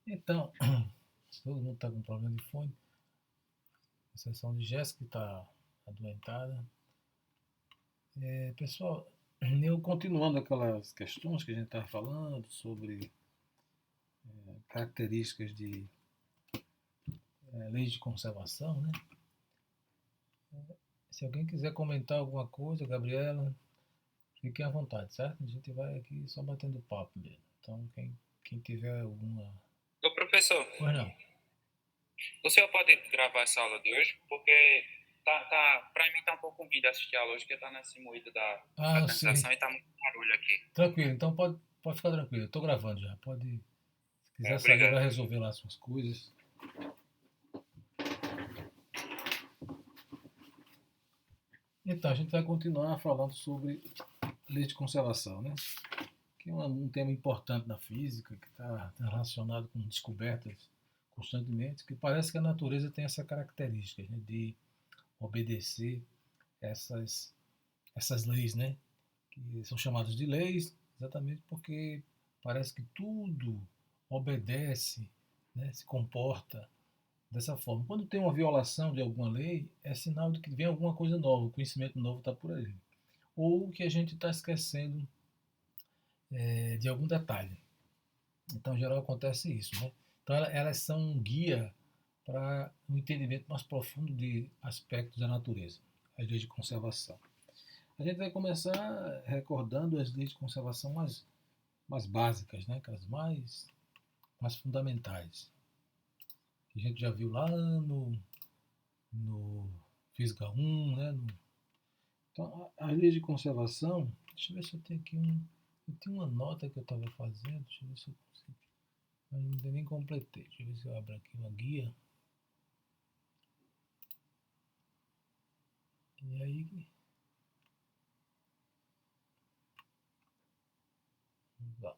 Então, todo mundo está com problema de fone, exceção de Jéssica, que está adoentada. Pessoal, eu continuando aquelas questões que a gente estava falando sobre características de leis de conservação, né? Se alguém quiser comentar alguma coisa, Gabriela, fiquem à vontade, certo? A gente vai aqui só batendo papo mesmo. Então, quem tiver alguma. Ô, professor, Pois não. o senhor pode gravar essa aula de hoje? Porque pra mim tá um pouco ruim de assistir a aula hoje, porque tá nesse moído da Ah, eu sei. fraternização e tá muito barulho aqui. Tranquilo, então pode ficar tranquilo. Eu estou gravando já. Pode. Se É, quiser sair, obrigado. vai resolver lá as suas coisas. Então, a gente vai continuar falando sobre leis de conservação, né? Que é um tema importante na física, que está relacionado com descobertas constantemente, que parece que a natureza tem essa característica, né, de obedecer essas, essas leis, né? Que são chamadas de leis exatamente porque parece que tudo obedece, né, se comporta dessa forma. Quando tem uma violação de alguma lei, é sinal de que vem alguma coisa nova, o conhecimento novo está por aí. Ou que a gente está esquecendo de algum detalhe. Então, em geral, acontece isso. Né? Então, elas são um guia para um entendimento mais profundo de aspectos da natureza, as leis de conservação. A gente vai começar recordando as leis de conservação mais básicas, né? Aquelas mais fundamentais. Que a gente já viu lá no Física 1, né? Então, as leis de conservação, deixa eu ver se eu tenho aqui um. Eu tenho uma nota que eu estava fazendo, deixa eu ver se eu consigo. Eu ainda nem completei. Deixa eu ver se eu abro aqui uma guia. E aí, vamos lá.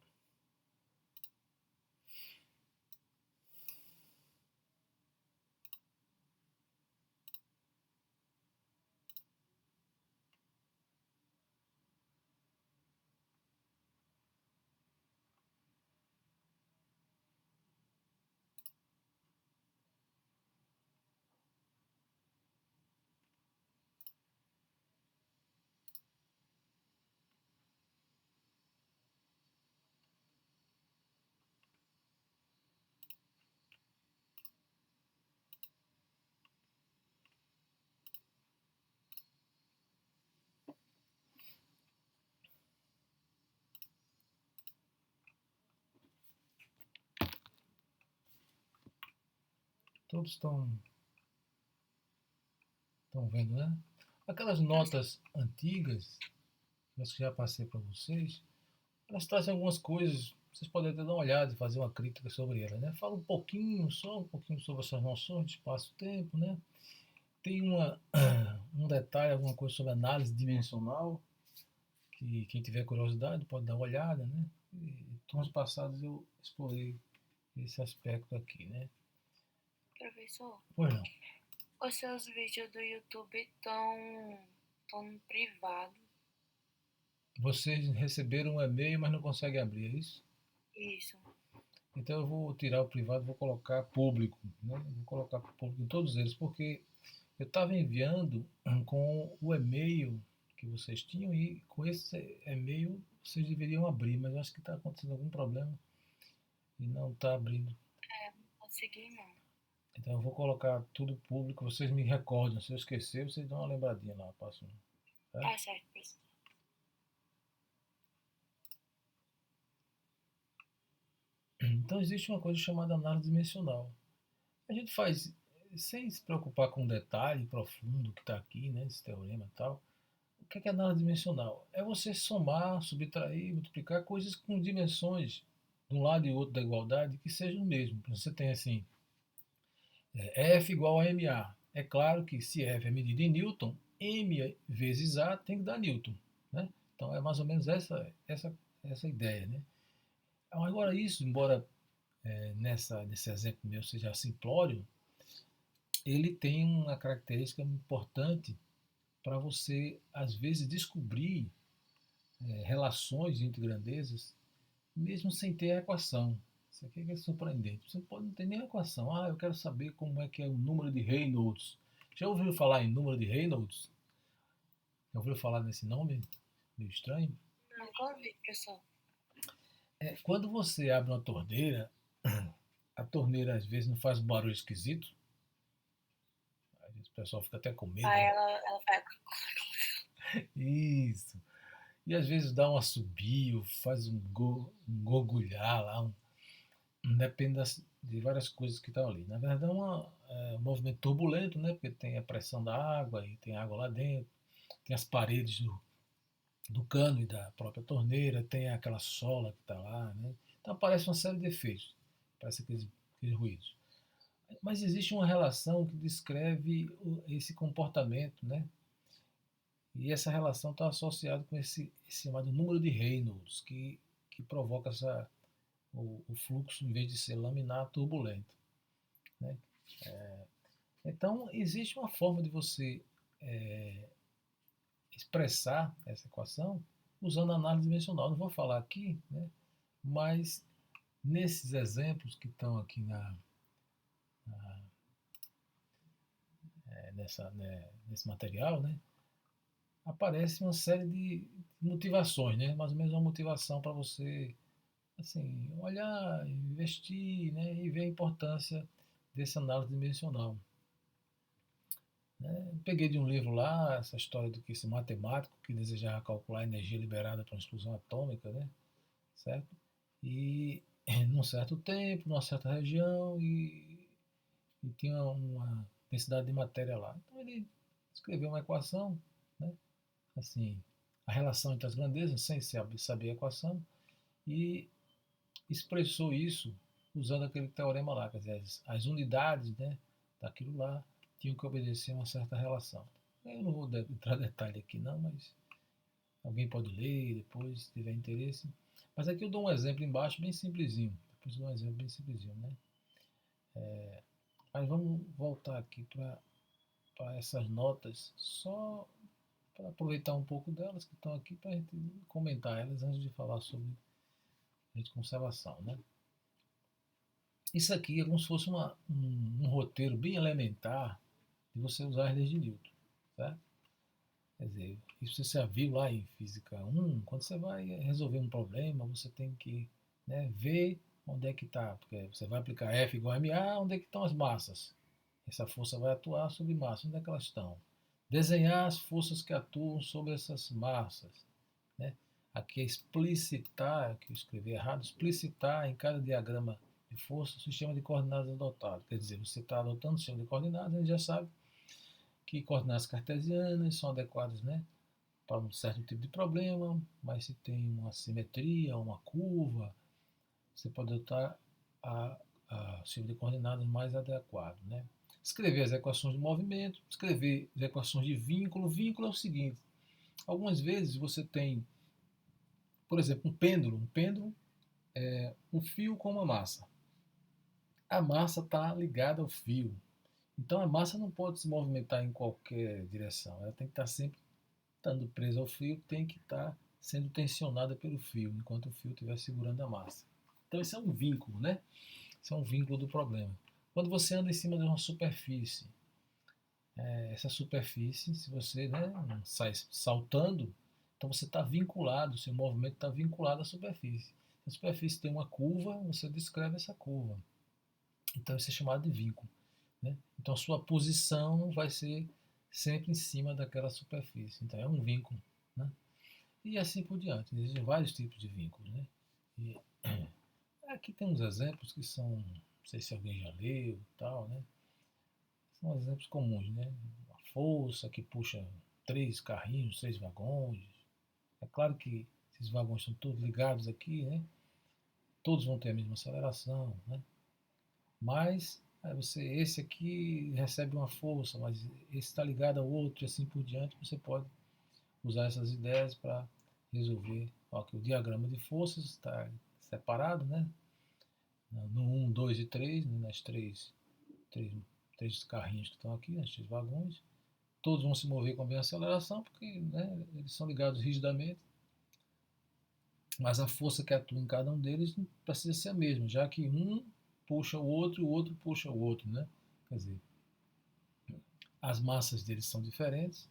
Todos estão vendo, né? Aquelas notas antigas, mas que já passei para vocês, elas trazem algumas coisas. Vocês podem até dar uma olhada e fazer uma crítica sobre elas, né? Fala um pouquinho, só um pouquinho sobre essas noções de espaço-tempo, né? Tem um detalhe, alguma coisa sobre análise dimensional, que quem tiver curiosidade pode dar uma olhada, né? Em turnos passados eu explorei esse aspecto aqui, né? Professor, Pois não. os seus vídeos do YouTube estão no privado. Vocês receberam um e-mail, mas não conseguem abrir, é isso? Isso. Então eu vou tirar o privado e vou colocar público, né? Vou colocar público em todos eles, porque eu estava enviando com o e-mail que vocês tinham e com esse e-mail vocês deveriam abrir, mas eu acho que está acontecendo algum problema e não está abrindo. Não consegui não. Então eu vou colocar tudo público, vocês me recordam, se eu esquecer, vocês dão uma lembradinha lá, passo, tá? Tá certo, professor. Então existe uma coisa chamada análise dimensional. A gente faz sem se preocupar com o detalhe profundo que está aqui, né, esse teorema e tal. O que é análise dimensional? É você somar, subtrair, multiplicar coisas com dimensões de um lado e outro da igualdade que sejam o mesmo. Você tem assim, F igual a MA. É claro que se F é medida em Newton, M vezes A tem que dar Newton. Né? Então é mais ou menos essa ideia. Né? Agora isso, embora nesse exemplo meu seja simplório, ele tem uma característica importante para você, às vezes, descobrir relações entre grandezas, mesmo sem ter a equação. Isso aqui é surpreendente. Você pode não ter nem equação. Ah, eu quero saber como é que é o número de Reynolds. Já ouviu falar em número de Reynolds? Já ouviu falar nesse nome? Meio estranho. Nunca ouvi, pessoal. Quando você abre uma torneira, a torneira às vezes não faz um barulho esquisito. Às vezes o pessoal fica até com medo, Aí né? ela faz. Isso. E às vezes dá um assobio, faz um gorgulhar lá, depende de várias coisas que estão ali. Na verdade é um movimento turbulento, né? Porque tem a pressão da água e tem água lá dentro, tem as paredes do cano e da própria torneira, tem aquela sola que está lá, né? Então aparece uma série de efeitos, parece aqueles ruídos. Mas existe uma relação que descreve esse comportamento, né? E essa relação está associada com esse chamado número de Reynolds, que provoca o fluxo, em vez de ser laminar, turbulento. Né? Então, existe uma forma de você é, expressar essa equação usando a análise dimensional. Não vou falar aqui, né? Mas nesses exemplos que estão aqui na, nesse material, né? Aparece uma série de motivações, né? Mais ou menos uma motivação para você assim, olhar, investir, né? E ver a importância desse análise dimensional. Né? Peguei de um livro lá essa história do que esse matemático que desejava calcular a energia liberada para uma explosão atômica, né? Certo? E num certo tempo, numa certa região, e tinha uma densidade de matéria lá. Então ele escreveu uma equação, né? Assim, a relação entre as grandezas, sem saber a equação, e expressou isso usando aquele teorema lá, quer dizer, as unidades, né, daquilo lá tinham que obedecer a uma certa relação. Eu não vou entrar em detalhe aqui não, mas alguém pode ler depois, se tiver interesse. Mas aqui eu dou um exemplo embaixo, bem simplesinho. Depois eu dou um exemplo bem simplesinho, né? Mas vamos voltar aqui para essas notas, só para aproveitar um pouco delas que estão aqui para a gente comentar elas antes de falar sobre rede de conservação, né? Isso aqui é como se fosse um roteiro bem elementar de você usar as leis de Newton, certo? Quer dizer, isso você já viu lá em Física 1, quando você vai resolver um problema, você tem que, né, ver onde é que está, porque você vai aplicar F igual a MA, onde é que estão as massas? Essa força vai atuar sobre massas, onde é que elas estão? Desenhar as forças que atuam sobre essas massas, né? Aqui é explicitar, que eu escrevi errado, explicitar em cada diagrama de força o sistema de coordenadas adotado. Quer dizer, você está adotando o sistema de coordenadas, a gente já sabe que coordenadas cartesianas são adequadas, né, para um certo tipo de problema, mas se tem uma simetria, uma curva, você pode adotar o sistema de coordenadas mais adequado. Né? Escrever as equações de movimento, escrever as equações de vínculo. Vínculo é o seguinte, algumas vezes você tem, por exemplo, um pêndulo. Um pêndulo é um fio com uma massa. A massa está ligada ao fio. Então a massa não pode se movimentar em qualquer direção. Ela tem que estar sempre estando presa ao fio, tem que estar sendo tensionada pelo fio, enquanto o fio estiver segurando a massa. Então isso é um vínculo, né? Isso é um vínculo do problema. Quando você anda em cima de uma superfície, essa superfície, se você, né, sai saltando, então você está vinculado, o seu movimento está vinculado à superfície. Se a superfície tem uma curva, você descreve essa curva. Então isso é chamado de vínculo. Né? Então a sua posição vai ser sempre em cima daquela superfície. Então é um vínculo. Né? E assim por diante. Existem vários tipos de vínculos. Né? E, aqui tem uns exemplos que são, não sei se alguém já leu, tal, né? São exemplos comuns, né? Uma força que puxa 3 carrinhos, 3 vagões. É claro que esses vagões estão todos ligados aqui, né? Todos vão ter a mesma aceleração, né? Mas esse aqui recebe uma força, mas esse está ligado ao outro e assim por diante. Você pode usar essas ideias para resolver. Ó, que o diagrama de forças está separado, né? No 1, 2 e 3, né? Nas três carrinhos que estão aqui, nos 3 vagões. Todos vão se mover com a mesma aceleração, porque, né, eles são ligados rigidamente. Mas a força que atua em cada um deles não precisa ser a mesma, já que um puxa o outro e o outro puxa o outro, né? Quer dizer, as massas deles são diferentes,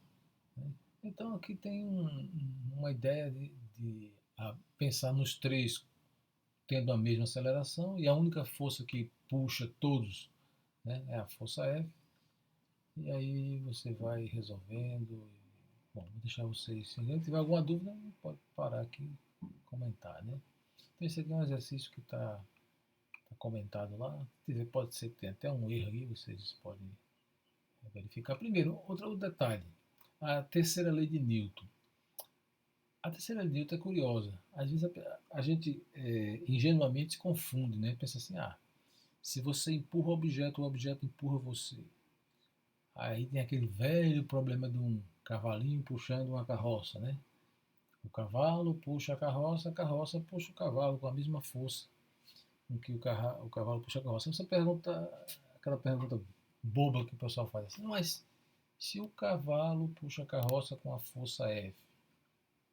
né? Então aqui tem uma ideia de pensar nos três tendo a mesma aceleração e a única força que puxa todos, né, é a força F. E aí você vai resolvendo. Bom, vou deixar vocês. Se alguém tiver alguma dúvida, pode parar aqui e comentar, né? Então esse aqui é um exercício que está comentado lá. Pode ser que tenha até um erro aí, vocês podem verificar. Primeiro, outro detalhe. A terceira lei de Newton. A terceira lei de Newton é curiosa. Às vezes a gente ingenuamente se confunde, né? Pensa assim, se você empurra o objeto empurra você. Aí tem aquele velho problema de um cavalinho puxando uma carroça, né? O cavalo puxa a carroça puxa o cavalo com a mesma força com que o cavalo puxa a carroça. Você pergunta, aquela pergunta boba que o pessoal faz assim, mas se o cavalo puxa a carroça com a força F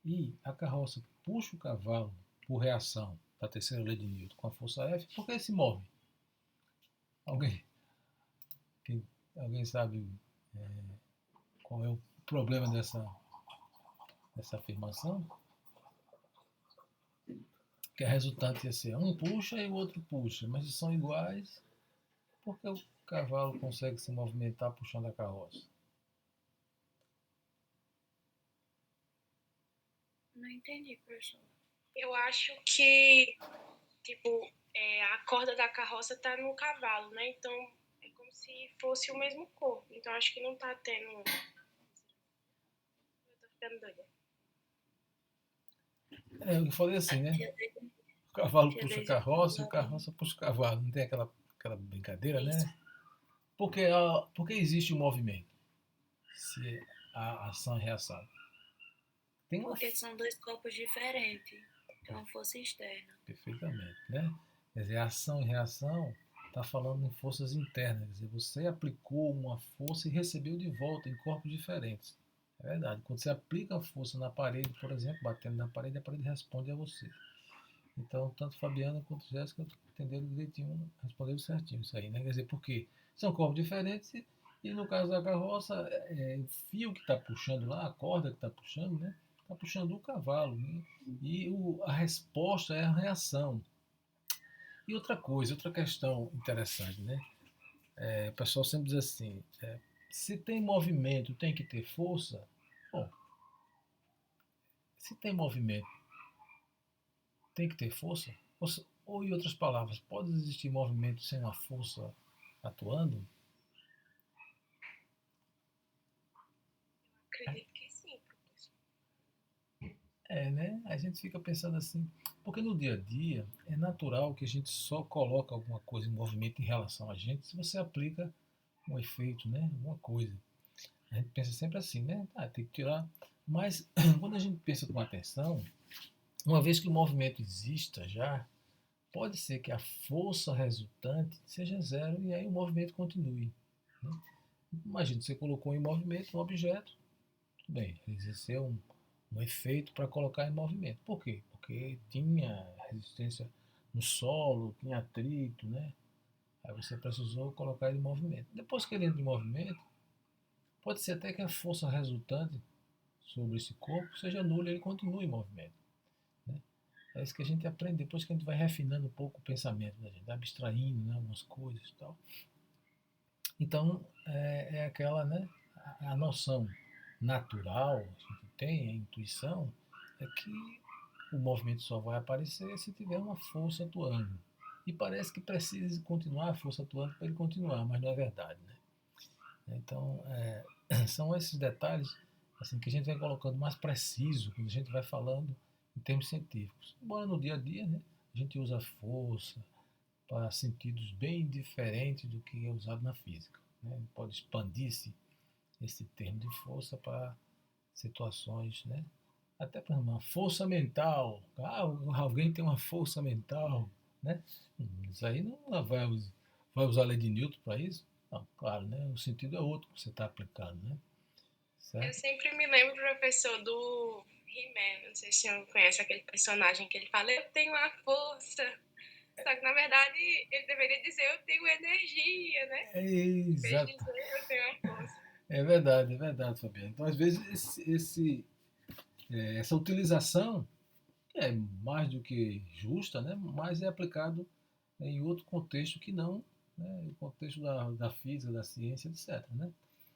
e a carroça puxa o cavalo por reação da terceira lei de Newton com a força F, por que ele se move? Alguém, alguém sabe qual é o problema dessa afirmação? Que a resultante ia ser um puxa e o outro puxa, mas se são iguais, por que o cavalo consegue se movimentar puxando a carroça? Não entendi, professor. Eu acho que, tipo, a corda da carroça tá no cavalo, né? Então é como se fosse o mesmo corpo. Então acho que não tá tendo. Eu tô ficando doida. Eu falei assim, né? O cavalo puxa a carroça e a carroça puxa o cavalo. Não tem aquela brincadeira, né? Porque existe o movimento. Se a ação e reação. Porque são dois corpos diferentes. Tem uma força externa. Perfeitamente, né? Quer dizer, ação e reação está falando em forças internas. Quer dizer, você aplicou uma força e recebeu de volta em corpos diferentes. É verdade. Quando você aplica a força na parede, por exemplo, batendo na parede, a parede responde a você. Então, tanto Fabiana quanto Jéssica entenderam direitinho, responderam certinho isso aí, né? Quer dizer, porque são corpos diferentes e no caso da carroça, o fio que está puxando lá, a corda que está puxando, né? Está puxando o cavalo. Né? E a resposta é a reação. E outra coisa, outra questão interessante, né? O pessoal sempre diz assim, se tem movimento, tem que ter força. Bom, se tem movimento, tem que ter força? Ou, em outras palavras, pode existir movimento sem uma força atuando? Acredito que sim, professor. Né? A gente fica pensando assim, porque no dia a dia é natural que a gente só coloca alguma coisa em movimento em relação a gente se você aplica um efeito, né? Alguma coisa. A gente pensa sempre assim, né? Tem que tirar. Mas quando a gente pensa com atenção, uma vez que o movimento exista já, pode ser que a força resultante seja zero e aí o movimento continue. Né? Imagina, você colocou em movimento um objeto, tudo bem, exerceu um efeito para colocar em movimento. Por quê? Porque tinha resistência no solo, tinha atrito, né? Aí você precisou colocar ele em movimento. Depois que ele entra em movimento, pode ser até que a força resultante sobre esse corpo seja nula e ele continue em movimento. Né? É isso que a gente aprende depois que a gente vai refinando um pouco o pensamento, né? A gente vai abstraindo, né, algumas coisas e tal. Então, é aquela, né, a noção natural que a gente tem, a intuição, é que o movimento só vai aparecer se tiver uma força atuando. E parece que precisa continuar a força atuando para ele continuar, mas não é verdade. Né? Então, são esses detalhes assim, que a gente vai colocando mais preciso quando a gente vai falando em termos científicos. Embora no dia a dia, né, a gente usa força para sentidos bem diferentes do que é usado na física. Né? Pode expandir-se esse termo de força para situações, né? Até para uma força mental. Alguém tem uma força mental, né? Isso aí não vai usar a lei de Newton para isso? Não, claro, né? O sentido é outro que você está aplicando, né? Certo? Eu sempre me lembro, professor, He-Man, não sei se você conhece aquele personagem que ele fala, eu tenho a força. Só que, na verdade, ele deveria dizer, eu tenho energia, né? É Em vez de exato. dizer, eu tenho a força. É verdade, Fabiano. Então, às vezes, essa utilização é mais do que justa, né? Mas é aplicado em outro contexto que não, né? O contexto da física, da ciência, etc. Né?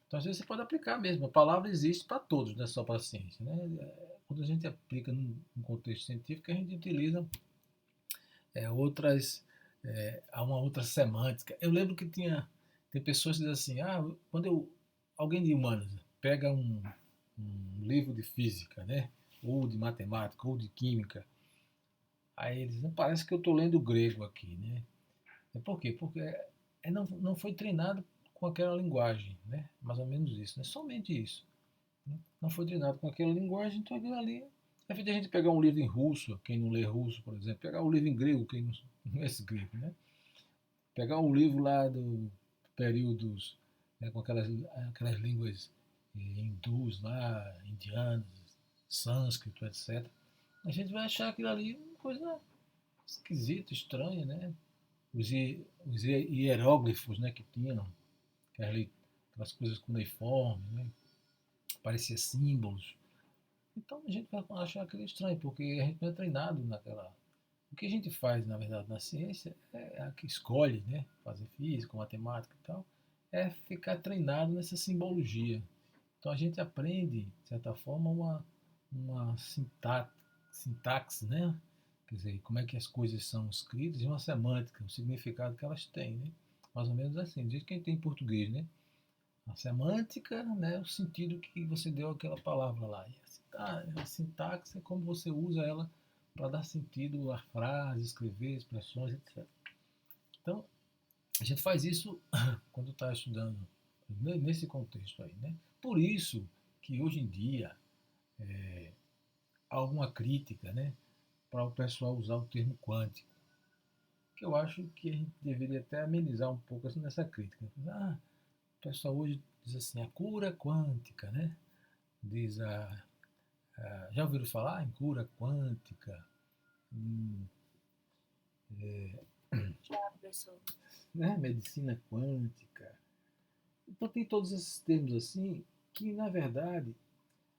Então, às vezes, você pode aplicar mesmo. A palavra existe para todos, não é só para a ciência. Né? Quando a gente aplica num contexto científico, a gente utiliza outras, há uma outra semântica. Eu lembro que tem pessoas que dizem assim, quando alguém de humanas pega um livro de física, né? Ou de matemática, ou de química, aí eles não parece que eu estou lendo grego aqui, né? Por quê? Porque não foi treinado com aquela linguagem, né? Mais ou menos isso, né? Somente isso. Né? Não foi treinado com aquela linguagem, então aquilo ali. É feito a gente pegar um livro em russo, quem não lê russo, por exemplo, pegar um livro em grego, quem não é esse grego, né? Pegar um livro lá do períodos, né, com aquelas línguas hindus lá, indianas, sânscrito, etc. A gente vai achar aquilo ali uma coisa esquisita, estranha, né? Os hieróglifos, né, que tinham, aquelas coisas cuneiformes, né? Parecia símbolos. Então a gente vai achar aquilo estranho, porque a gente não é treinado naquela. O que a gente faz, na verdade, na ciência, é a que escolhe, né, fazer física, matemática e tal, é ficar treinado nessa simbologia. Então a gente aprende, de certa forma, uma sintaxe, né? Quer dizer, como é que as coisas são escritas e uma semântica, o significado que elas têm, né? Mais ou menos assim, do jeito que a gente tem em português, né? A semântica, né, o sentido que você deu àquela palavra lá. E a sintaxe é como você usa ela para dar sentido à frase, escrever expressões, etc. Então, a gente faz isso quando está estudando nesse contexto aí, né? Por isso que hoje em dia há alguma crítica, né, para o pessoal usar o termo quântico, que eu acho que a gente deveria até amenizar um pouco assim, nessa crítica. O pessoal hoje diz assim, a cura quântica, né? Diz já ouviram falar em cura quântica? Hum, Já, professor. né? Medicina quântica. Então tem todos esses termos assim que, na verdade,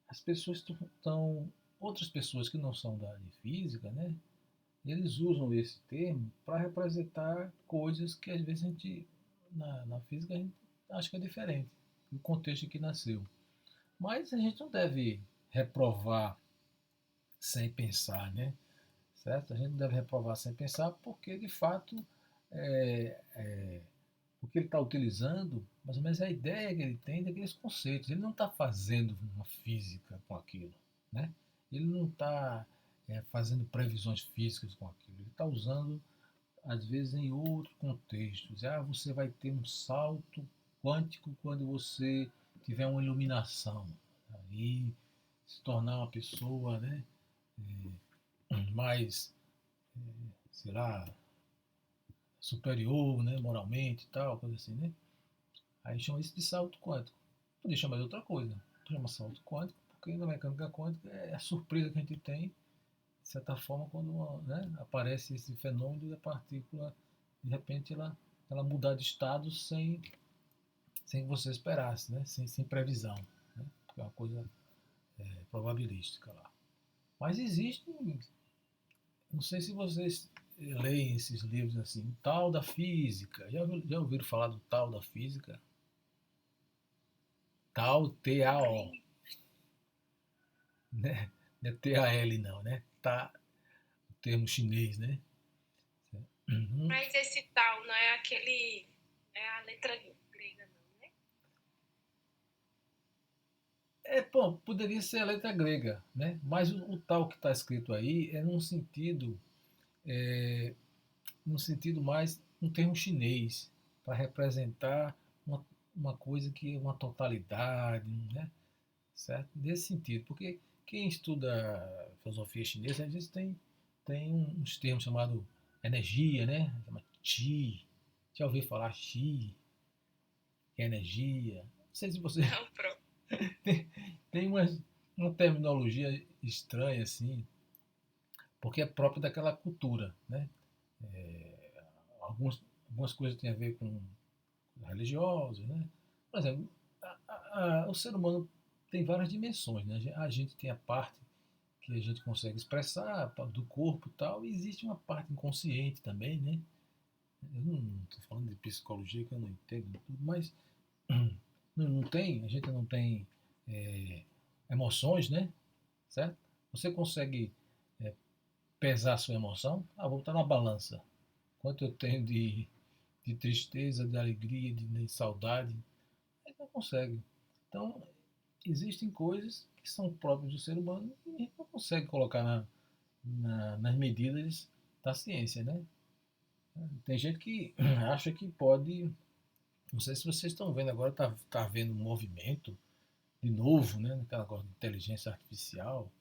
as pessoas estão. Outras pessoas que não são da área de física, né? Eles usam esse termo para representar coisas que às vezes a gente, na física, a gente acha que é diferente do contexto em que nasceu. Mas a gente não deve reprovar sem pensar, né? Certo? A gente deve reprovar sem pensar porque, de fato, é, é, o que ele está utilizando, mais ou menos a ideia que ele tem daqueles conceitos. Ele não está fazendo uma física com aquilo, né? Ele não está fazendo previsões físicas com aquilo. Ele está usando, às vezes, em outro contexto. Você vai ter um salto quântico quando você tiver uma iluminação. Aí se tornar uma pessoa, né, mais, sei lá, superior, né, moralmente e tal, coisa assim, né? Aí chama isso de salto quântico. Podia chamar de outra coisa. Chama salto quântico, porque na mecânica quântica é a surpresa que a gente tem, de certa forma, quando né, aparece esse fenômeno da partícula, de repente ela mudar de estado sem que você esperasse, né? Sem previsão. Né? Porque é uma coisa probabilística lá. Mas existe, não sei se vocês leem esses livros assim, o tal da física. Já ouviram falar do tal da física? Tal, T-A-O. Né? Não é T-A-L não, né? Tá, o termo chinês, né? Uhum. Mas esse tal não é aquele. É a letra grega, não, né? Bom, poderia ser a letra grega, né? Mas o tal que está escrito aí é é, num sentido mais um termo chinês para representar uma, uma coisa que é uma totalidade, né? Certo? Nesse sentido, porque quem estuda filosofia chinesa às vezes tem uns termos chamados energia, né? Chama qi. Já ouviu falar qi, que é energia? Não sei se você Não, pronto. tem, tem umas uma terminologia estranha, assim, porque é própria daquela cultura, né? Algumas coisas têm a ver com religiosos, né? Por exemplo, o ser humano tem várias dimensões, né? A gente tem a parte que a gente consegue expressar do corpo e tal, e existe uma parte inconsciente também, né? Eu não estou falando de psicologia que eu não entendo tudo, mas não tem, a gente não tem é, emoções, né? Certo? Você consegue é, pesar a sua emoção? Ah, vou botar na balança. Quanto eu tenho de tristeza, de alegria, de saudade? Ele não consegue. Então, existem coisas que são próprias do ser humano e a gente não consegue colocar nas medidas da ciência, né? Tem gente que acha que pode. Não sei se vocês estão vendo agora, tá havendo um movimento de novo, né? Naquela coisa de inteligência artificial.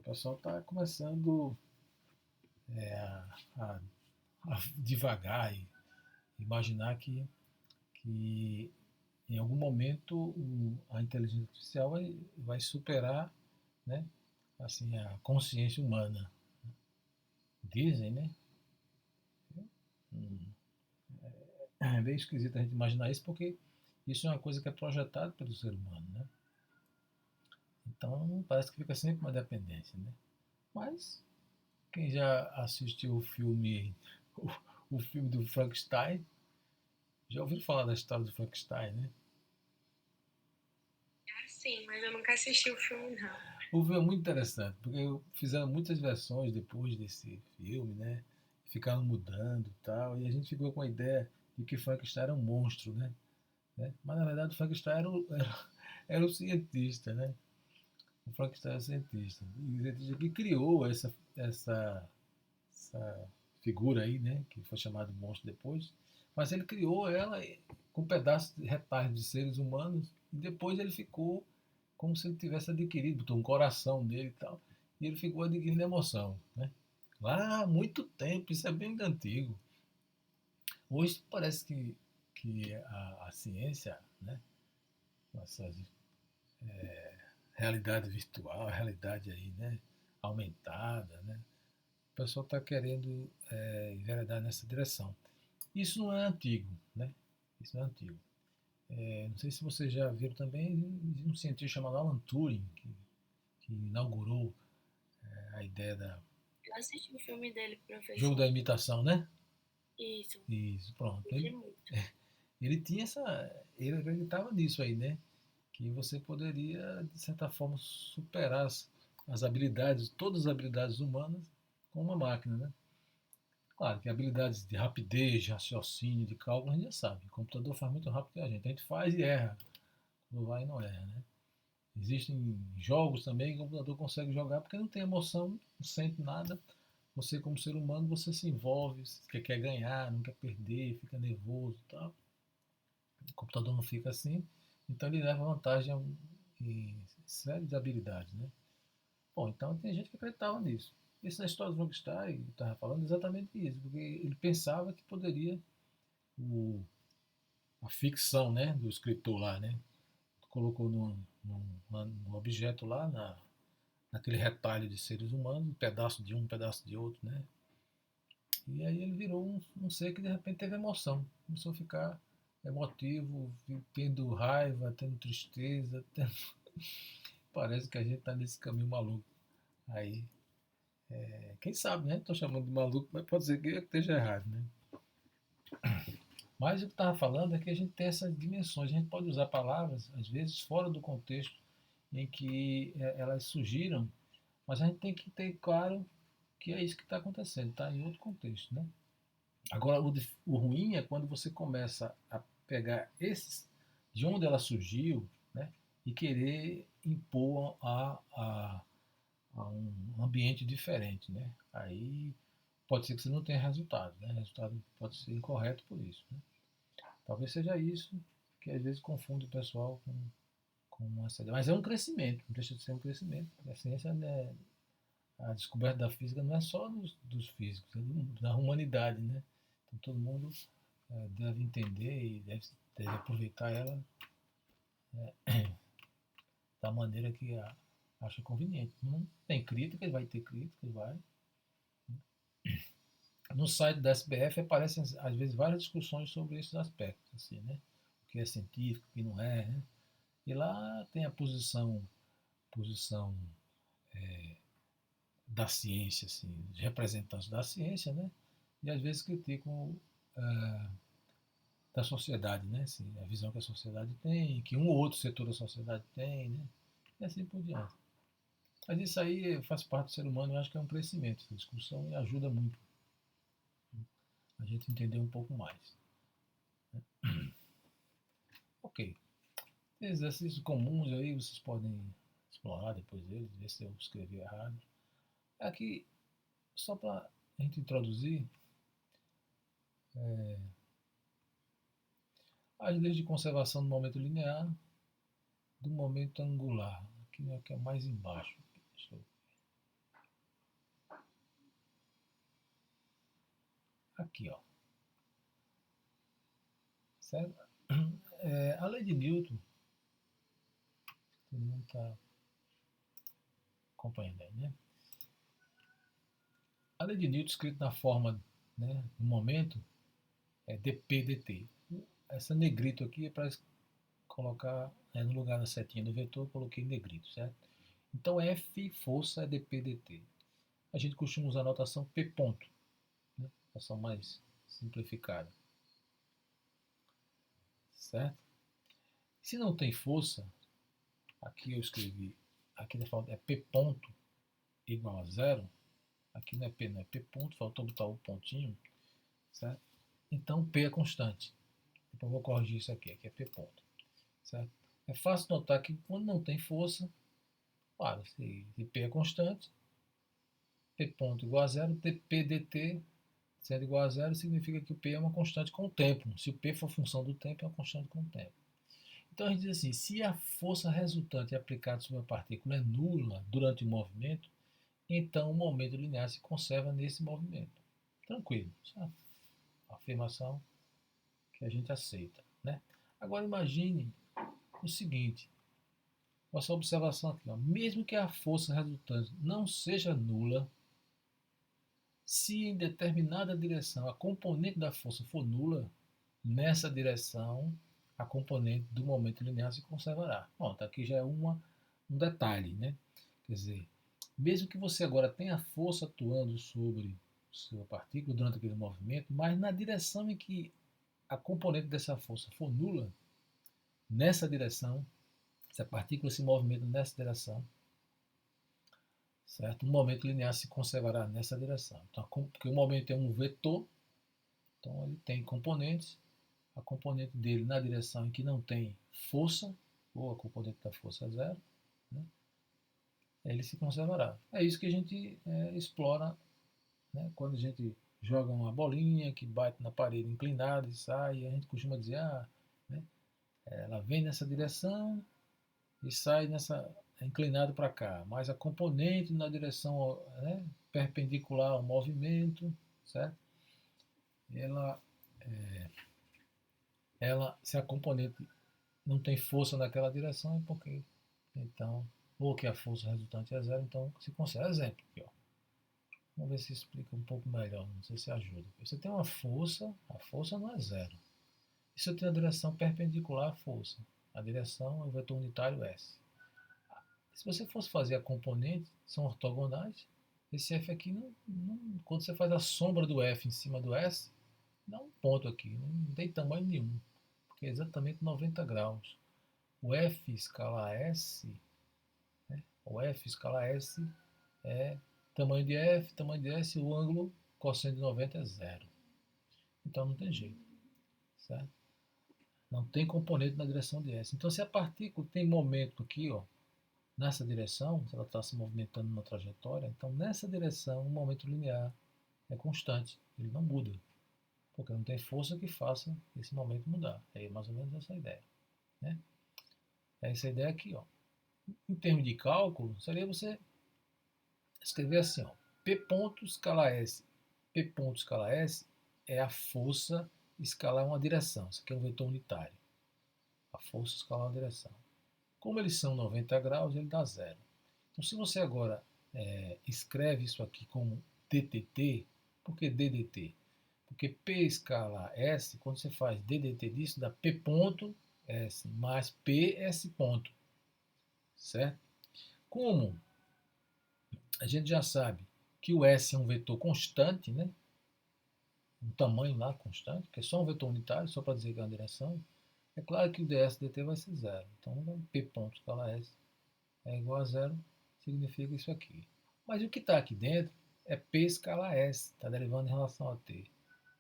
O pessoal está começando a, a devagar e imaginar que em algum momento a inteligência artificial vai superar, né, assim, a consciência humana. Dizem, né? Hum, É bem esquisito a gente imaginar isso porque isso é uma coisa que é projetada pelo ser humano, né? Então parece que fica sempre uma dependência, né? Mas quem já assistiu o, o filme do Frankenstein, já ouviu falar da história do Frankenstein, né? Ah, sim, mas eu nunca assisti o filme, não. O filme é muito interessante, porque fizeram muitas versões depois desse filme, né? Ficaram mudando e tal, e a gente ficou com a ideia de que Frankenstein era um monstro, né? Mas na verdade o Frankenstein era o cientista, né? O Frankenstein era o cientista. E o cientista que criou essa figura aí, né? Que foi chamado de monstro depois. Mas ele criou ela com pedaços de retalhos de seres humanos e depois ele ficou como se ele tivesse adquirido, botou um coração nele e tal. E ele ficou adquirindo emoção, né? Lá há muito tempo, isso é bem antigo. Hoje parece que a ciência, né? Essa realidade virtual, a realidade aí, né? Aumentada, né? O pessoal está querendo enveredar nessa direção. Isso não é antigo, né? Isso não é antigo. Não sei se vocês já viram também um cientista chamado Alan Turing, que inaugurou a ideia da Eu assisti o filme dele, jogo professor. da imitação, né? Isso, Isso, pronto. gostei muito. Ele tinha ele acreditava nisso aí, né? Que você poderia, de certa forma, superar as habilidades, todas as habilidades humanas com uma máquina, né? Claro que habilidades de rapidez, de raciocínio, de cálculo, a gente já sabe. O computador faz muito rápido que a gente. A gente faz e erra. Quando vai e não erra, né? Existem jogos também que o computador consegue jogar porque não tem emoção, não sente nada. Você, como ser humano, você se envolve, quer ganhar, não quer perder, fica nervoso e tal. O computador não fica assim, então ele leva vantagem em série de habilidades, né? Bom, então tem gente que acreditava nisso. Isso na história do Frankenstein, eu estava falando exatamente isso, porque ele pensava que poderia, o, a ficção, né, do escritor lá, né, colocou num objeto lá, naquele retalho de seres humanos, um pedaço de um pedaço de outro, né, e aí ele virou um ser que de repente teve emoção, começou a ficar emotivo, tendo raiva, tendo tristeza, parece que a gente está nesse caminho maluco. Aí, quem sabe, né? Estou chamando de maluco, mas pode ser que eu esteja errado, né? Mas o que eu estava falando é que a gente tem essas dimensões. A gente pode usar palavras, às vezes, fora do contexto em que elas surgiram, mas a gente tem que ter claro que é isso que está acontecendo, está em outro contexto, né? Agora, o ruim é quando você começa a pegar esses, de onde ela surgiu, né? E querer impor a um ambiente diferente, né? Aí pode ser que você não tenha resultado, né? O resultado pode ser incorreto por isso, né? Talvez seja isso que às vezes confunde o pessoal com essa ideia. Mas é um crescimento, não deixa de ser um crescimento. A ciência, né, a descoberta da física não é só dos físicos, é da humanidade, né? Então todo mundo deve entender e deve aproveitar ela da maneira que a acha conveniente. Não tem crítica, ele vai ter crítica, vai. No site da SBF aparecem, às vezes, várias discussões sobre esses aspectos, assim, né? O que é científico, o que não é, né? E lá tem a posição da ciência, assim, de representantes da ciência, né? E às vezes criticam da sociedade, né? Assim, a visão que a sociedade tem, que um ou outro setor da sociedade tem, né? E assim por diante. Mas isso aí faz parte do ser humano, eu acho que é um crescimento, essa discussão, e ajuda muito a gente entender um pouco mais. Ok. Exercícios comuns aí, vocês podem explorar depois deles, ver se eu escrevi errado. Aqui, só para a gente introduzir, as leis de conservação do momento linear, do momento angular. Aqui é mais embaixo. Deixa eu... Aqui, ó. Certo? A lei de Newton, todo mundo está acompanhando aí, né? A lei de Newton, escrita na forma, né, no momento, é dp/dt. Essa negrito aqui é para colocar no lugar da setinha do vetor, eu coloquei negrito, certo? Então F força é dp/dt. A gente costuma usar a notação P ponto, né? Notação mais simplificada, certo? Se não tem força, aqui eu escrevi, aqui é P ponto igual a zero, aqui não é P, não é P ponto, faltou botar o pontinho, certo? Então P é constante. Depois eu vou corrigir isso aqui é P ponto, certo? É fácil notar que quando não tem força, claro, se P é constante, P ponto igual a zero, dp/dt sendo igual a zero, significa que o P é uma constante com o tempo. Se o P for função do tempo, é uma constante com o tempo. Então a gente diz assim, se a força resultante aplicada sobre a partícula é nula durante o movimento, então o momento linear se conserva nesse movimento. Tranquilo, sabe? Uma afirmação que a gente aceita, né? Agora imagine o seguinte, essa observação aqui, ó, mesmo que a força resultante não seja nula, se em determinada direção a componente da força for nula, nessa direção a componente do momento linear se conservará. Pronto, aqui já é um detalhe, né? Quer dizer, mesmo que você agora tenha força atuando sobre sua partícula durante aquele movimento, mas na direção em que a componente dessa força for nula, nessa direção, se a partícula se movimenta nessa direção, certo? O momento linear se conservará nessa direção. Então, porque o momento é um vetor, então ele tem componentes, a componente dele na direção em que não tem força, ou a componente da força é zero, né? Ele se conservará. É isso que a gente explora, né? Quando a gente joga uma bolinha que bate na parede inclinada e sai, a gente costuma dizer, né, ela vem nessa direção e sai nessa inclinado para cá, mas a componente na direção, né, perpendicular ao movimento, certo? Ela, se a componente não tem força naquela direção, é porque, então, ou que a força resultante é zero, então se considera exemplo aqui, ó. Vamos ver se explica um pouco melhor, não sei se ajuda. Você tem uma força, a força não é zero. E se eu tenho a direção perpendicular à força, a direção é o vetor unitário S. Se você fosse fazer a componente, são ortogonais, esse F aqui, quando você faz a sombra do F em cima do S, dá um ponto aqui, não tem tamanho nenhum, porque é exatamente 90 graus. O F escala S, né, o F escala S é tamanho de S, o ângulo cosseno de 90 é zero. Então não tem jeito, certo? Não tem componente na direção de S. Então se a partícula tem momento aqui, ó, nessa direção, se ela está se movimentando numa trajetória, então nessa direção o momento linear é constante, ele não muda, porque não tem força que faça esse momento mudar. É mais ou menos essa ideia, né? É essa ideia aqui, ó. Em termos de cálculo, seria você escrever assim, ó, P ponto escala S. P ponto escala S é a força escalar uma direção. Isso aqui é um vetor unitário. A força escalar uma direção. Como eles são 90 graus, ele dá zero. Então, se você agora escreve isso aqui como DTT, por que DDT? Porque P escala S, quando você faz DDT disso, dá P ponto S mais PS ponto, certo? Como a gente já sabe que o S é um vetor constante, né? Um tamanho lá constante, que é só um vetor unitário, só para dizer que é uma direção, é claro que o ds dt vai ser zero. Então, P ponto escala S é igual a zero, significa isso aqui. Mas o que está aqui dentro é P escala S, está derivando em relação a T.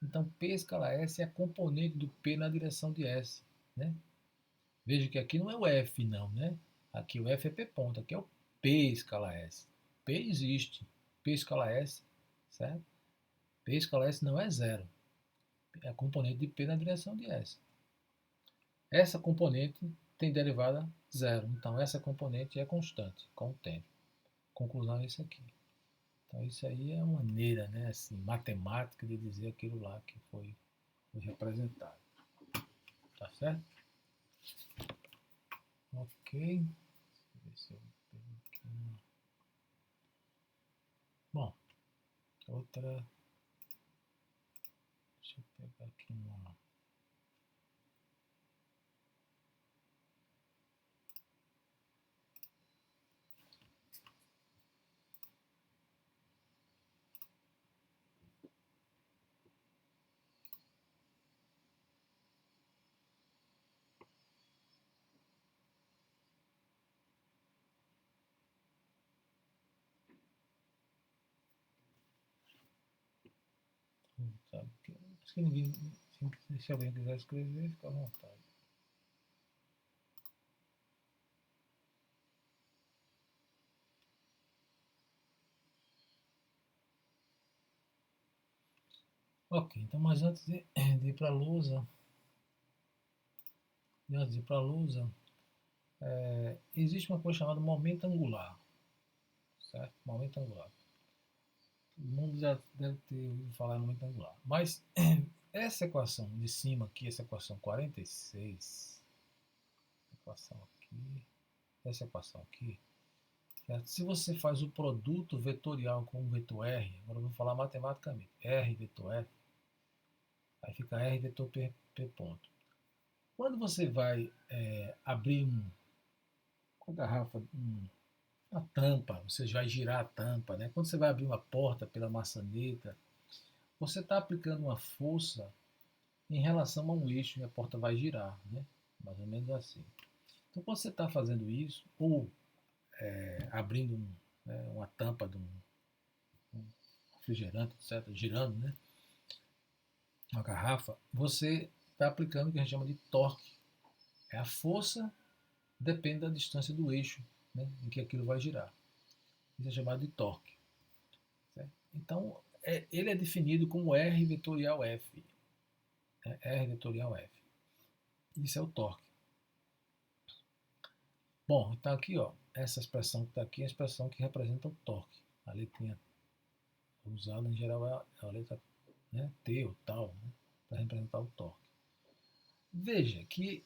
Então, P escala S é a componente do P na direção de S, né? Veja que aqui não é o F, não, né? Aqui o F é P ponto, aqui é o P escala S. P existe, P escala S, certo? P escala S não é zero, é a componente de P na direção de S. Essa componente tem derivada zero, então essa componente é constante com o tempo. Conclusão é isso aqui. Então isso aí é uma maneira, né, assim, matemática de dizer aquilo lá que foi representado. Tá certo? Ok. Deixa eu ver se eu pego aqui. Bom, outra. Deixa eu pegar aqui uma. Sabe? Se ninguém, se alguém quiser escrever, fica à vontade. Ok, então, mas antes de ir para a lousa, existe uma coisa chamada momento angular, certo? Momento angular. Todo mundo já deve ter ouvido falar no momento angular. Mas essa equação de cima aqui, essa equação 46, essa equação aqui, certo? Se você faz o produto vetorial com o vetor R, agora eu vou falar matematicamente, R vetor F, aí fica R vetor P ponto. Quando você vai abrir uma garrafa, uma tampa, você vai girar a tampa, né? Quando você vai abrir uma porta pela maçaneta, você está aplicando uma força em relação a um eixo e a porta vai girar, né? Mais ou menos assim. Então, quando você está fazendo isso, ou abrindo uma tampa de um refrigerante, etc., girando, né? Uma garrafa, você está aplicando o que a gente chama de torque. É a força depende da distância do eixo, né, em que aquilo vai girar. Isso é chamado de torque. Certo? Então, ele é definido como R vetorial F. R vetorial F. Isso é o torque. Bom, então aqui, ó, essa expressão que está aqui é a expressão que representa o torque. A letrinha usada em geral é a letra, né, T ou tal, né, para representar o torque. Veja que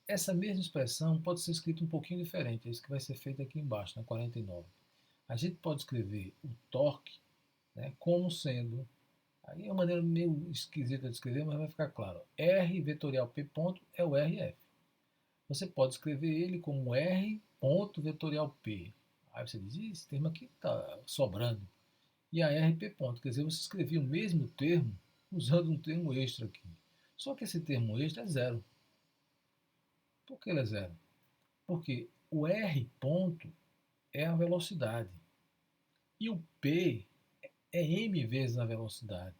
essa mesma expressão pode ser escrita um pouquinho diferente. É isso que vai ser feito aqui embaixo, na 49. A gente pode escrever o torque, né, como sendo, aí é uma maneira meio esquisita de escrever, mas vai ficar claro. R vetorial P ponto é o RF. Você pode escrever ele como R ponto vetorial P. Aí você diz, esse termo aqui está sobrando. E a RP ponto, quer dizer, você escrevia o mesmo termo usando um termo extra aqui. Só que esse termo extra é zero. Por que ele é zero? Porque o R ponto é a velocidade. E o P é m vezes a velocidade.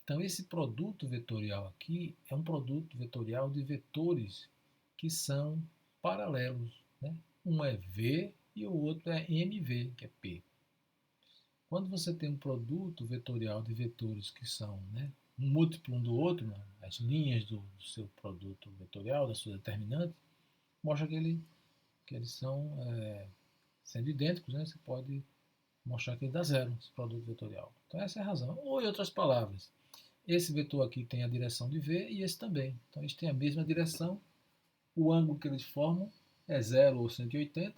Então, esse produto vetorial aqui é um produto vetorial de vetores que são paralelos, né? Um é V e o outro é mv, que é P. Quando você tem um produto vetorial de vetores que são, né, um múltiplo um do outro, né, as linhas do seu produto vetorial, da sua determinante, mostra que eles são, sendo idênticos, né, você pode mostrar que ele dá zero, esse produto vetorial. Então essa é a razão. Ou em outras palavras, esse vetor aqui tem a direção de V e esse também. Então eles têm a mesma direção, o ângulo que eles formam é 0 ou 180,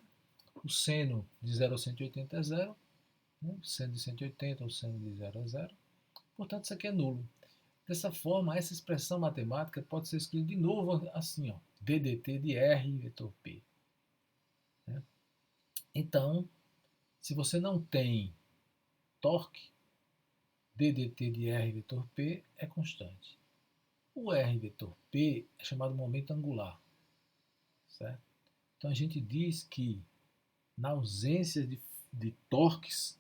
O seno de 0 a 180 é zero, né? O seno de 180 ou seno de 0 a zero. Portanto, isso aqui é nulo. Dessa forma, essa expressão matemática pode ser escrita de novo assim, ó, ddt de r vetor p. Né? Então, se você não tem torque, ddt de r vetor p é constante. O r vetor p é chamado momento angular. Certo? Então, a gente diz que na ausência de torques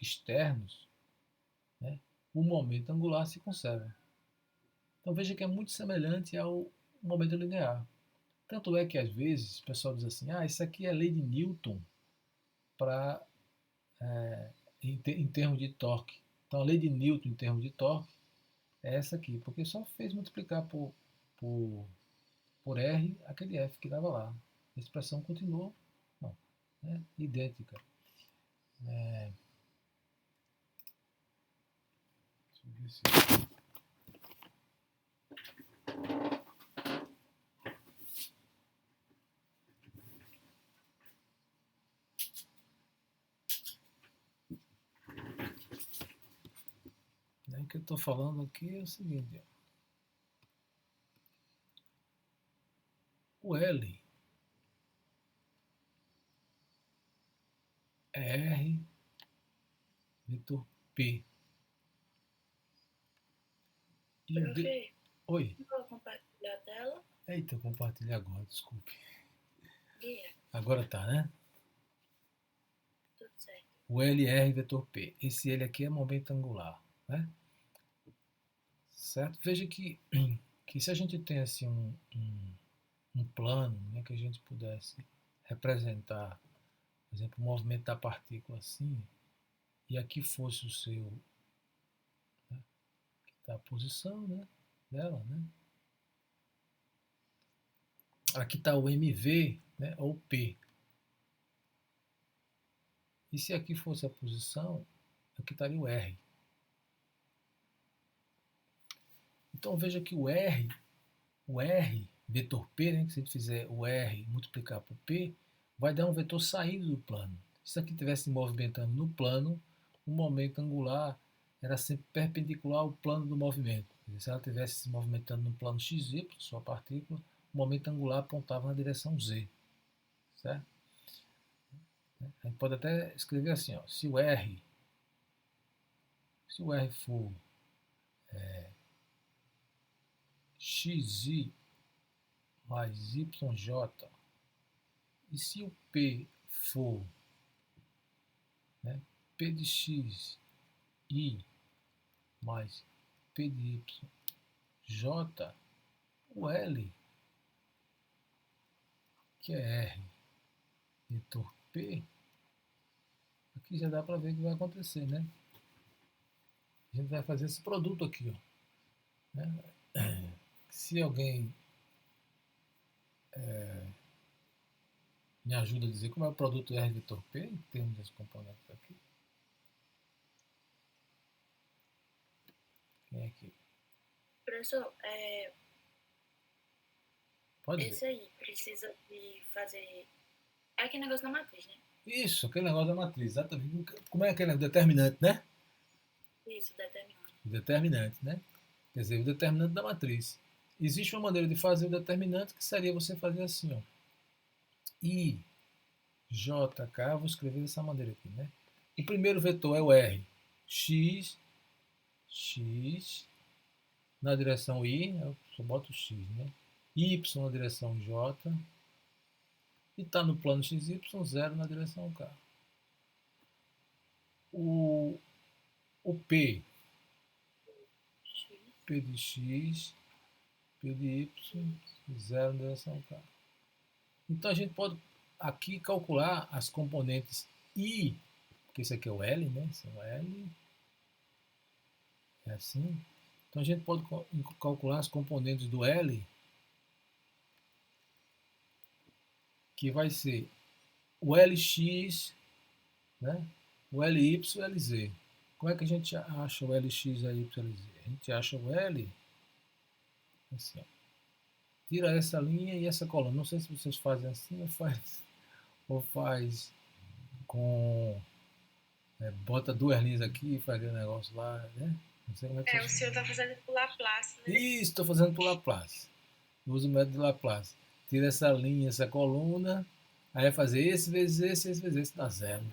externos, né, o momento angular se conserva. Então veja que é muito semelhante ao momento linear. Tanto é que às vezes o pessoal diz assim, isso aqui é a lei de Newton em termos de torque. Então a lei de Newton em termos de torque é essa aqui, porque só fez multiplicar por R aquele F que dava lá. A expressão continuou idêntica. Deixa eu ver se... O que eu estou falando aqui é o seguinte. O L é R vetor P. E o D... Oi. Não vou compartilhar a tela. Eita, eu compartilhei agora, desculpe. Yeah. Agora tá, né? Tudo certo. O L é R vetor P. Esse L aqui é momento angular, né? Certo? Veja que se a gente tem assim um plano, né, que a gente pudesse representar, por exemplo, o movimento da partícula assim, e aqui fosse o seu, né, que está a posição, né, dela, né? Aqui está o MV, né, ou P. E se aqui fosse a posição, aqui estaria o R. Então veja que o R vetor P, né, que se a gente fizer o R multiplicar por P, vai dar um vetor saído do plano. Se aqui estivesse se movimentando no plano, o momento angular era sempre perpendicular ao plano do movimento. Se ela estivesse se movimentando no plano XY, sua partícula, o momento angular apontava na direção Z. Certo? A gente pode até escrever assim, ó, se o R for xi mais yj, e se o P for, né, P de x i mais P de y j, o L, que é R vetor P, aqui já dá para ver o que vai acontecer, né? A gente vai fazer esse produto aqui, ó, né? Se alguém me ajuda a dizer como é o produto R vetor P em termos dos componentes aqui. Quem é aqui? Professor, Pode esse dizer. aí precisa de fazer... É aquele negócio da matriz, né? Isso, aquele negócio da matriz, exatamente. Como é aquele determinante, né? Isso, determinante. O determinante, né? Quer dizer, o determinante da matriz. Existe uma maneira de fazer o determinante que seria você fazer assim, ó. I, J, K, vou escrever dessa maneira aqui, né? O primeiro vetor é o R. X na direção I, eu só boto X, né? Y na direção J. E está no plano XY, 0 na direção K. O P, P de X, P de Y, 0 na direção K. Então a gente pode aqui calcular as componentes I, porque esse aqui é o L, né? Esse é o L. É assim. Então a gente pode calcular as componentes do L, que vai ser o LX, né? O LY e o LZ. Como é que a gente acha o LX, LY e LZ? A gente acha o L assim, ó. Tira essa linha e essa coluna. Não sei se vocês fazem assim ou faz ou faz com... bota duas linhas aqui e faz aquele negócio lá, né? Não sei como é que O senhor tá fazendo por Laplace, né? Isso, estou fazendo por Laplace. Eu uso o método de Laplace. Tira essa linha, essa coluna, aí vai fazer esse vezes esse vezes esse, dá zero.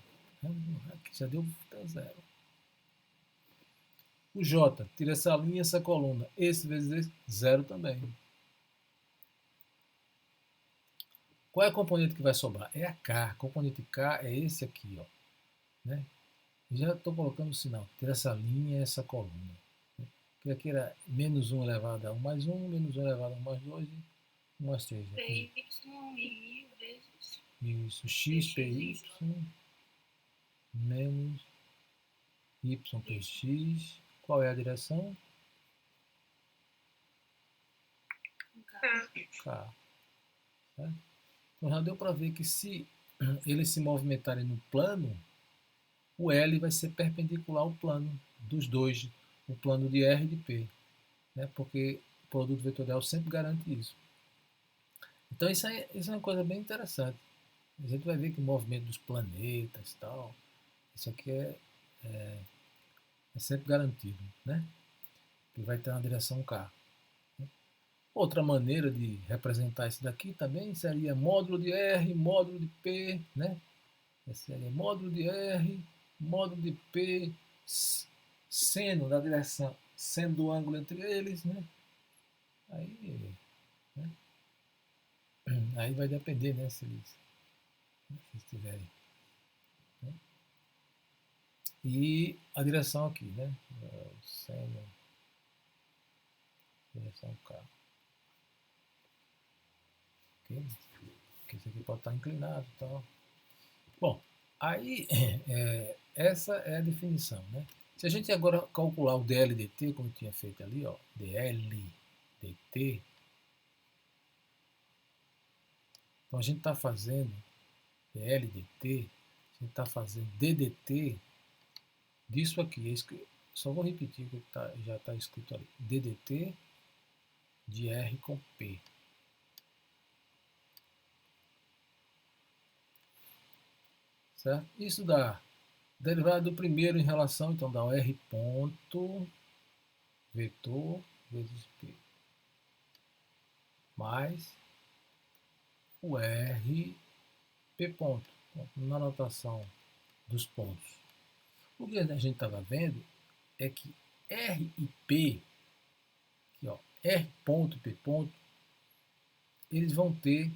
Aqui já deu zero. O J, tira essa linha, essa coluna, esse vezes esse, zero também. Qual é a componente que vai sobrar? É a K. A componente K é esse aqui, ó. Né? Já estou colocando o sinal. Tira essa linha e essa coluna. Que aqui era menos 1 elevado a 1 mais 1, menos 1 elevado a 1 mais 2 e 1 mais 3. PY e vezes. Isso, x py menos y px. Qual é a direção? K. Certo? Então já deu para ver que se eles se movimentarem no plano, o L vai ser perpendicular ao plano dos dois, o plano de R e de P, né? Porque o produto vetorial sempre garante isso. Então isso é uma coisa bem interessante. A gente vai ver que o movimento dos planetas e tal, isso aqui é sempre garantido, né? Que vai ter uma direção K. Outra maneira de representar isso daqui também seria módulo de R, módulo de P, né? Esse seria módulo de R, módulo de P, seno da direção, seno do ângulo entre eles, né? Aí vai depender, né? Se eles estiverem. Né? E a direção aqui, né? Seno, direção K. Ok? Porque esse aqui pode estar inclinado e tal. Bom, aí essa é a definição, né? Se a gente agora calcular o dl dt, como eu tinha feito ali, ó, dl dt, então a gente está fazendo dl dt, a gente está fazendo ddt disso aqui, só vou repetir o que já está escrito ali, ddt de R com P. Certo? Isso dá derivada do primeiro em relação, então dá o R ponto vetor vezes P mais o R P ponto, na notação dos pontos. O que a gente estava vendo é que R e P, aqui, ó, R ponto, P ponto, eles vão ter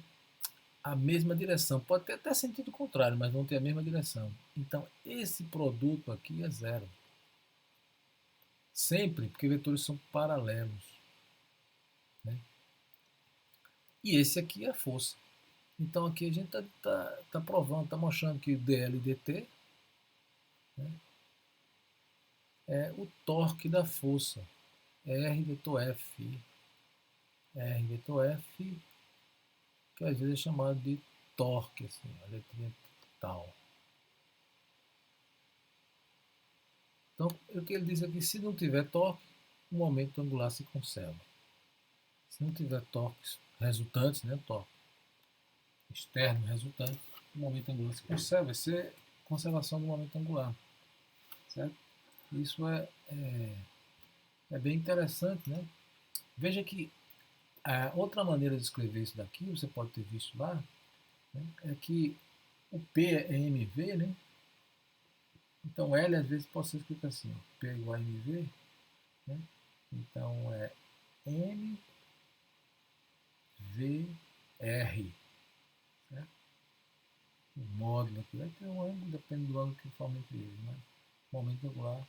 a mesma direção. Pode ter até sentido contrário, mas vão ter a mesma direção. Então, esse produto aqui é zero. Sempre, porque vetores são paralelos. Né? E esse aqui é a força. Então, aqui a gente está provando, está mostrando que o dl dt, né, é o torque da força. R vetor F. R vetor F, que às vezes é chamado de torque, assim, a letrinha tal. Então, o que ele diz aqui, se não tiver torque, o momento angular se conserva. Se não tiver torques resultantes, né, torque externo resultante, o momento angular se conserva, vai ser conservação do momento angular. Certo? Isso é bem interessante, né? Veja que a outra maneira de escrever isso daqui, você pode ter visto lá, né, é que o P é mv, né? Então L às vezes pode ser escrito assim, ó, P igual a mv, né? Então é mvr. Certo? O módulo aqui vai ter um ângulo, depende do ângulo que forma entre eles, mas momento angular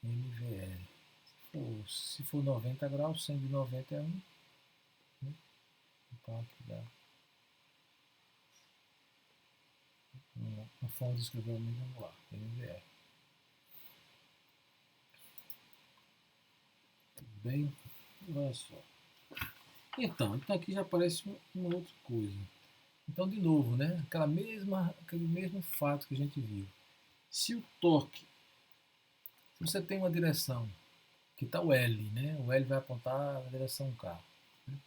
mvr. Se for 90 graus, 100 de 90 é 1. Né? Então aqui dá uma forma de escrever o momento angular, mvr. Tudo bem? Olha só. Então aqui já aparece uma outra coisa. Então, de novo, né? Aquele mesmo fato que a gente viu. Se o torque, se você tem uma direção, que está o L, né? O L vai apontar na direção K. Né?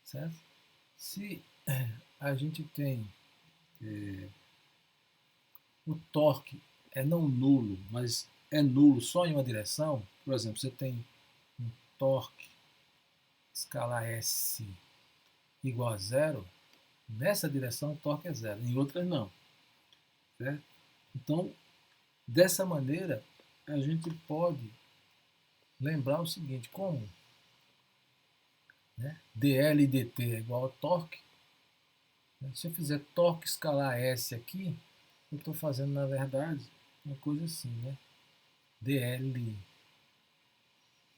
Certo? Se a gente tem o torque é não nulo, mas é nulo só em uma direção. Por exemplo, você tem um torque escala S igual a zero, nessa direção o torque é zero, em outras não. Certo? Então, dessa maneira, a gente pode lembrar o seguinte, como dl e dt é igual a torque, se eu fizer torque escalar S aqui, eu estou fazendo, na verdade, uma coisa assim, né? dl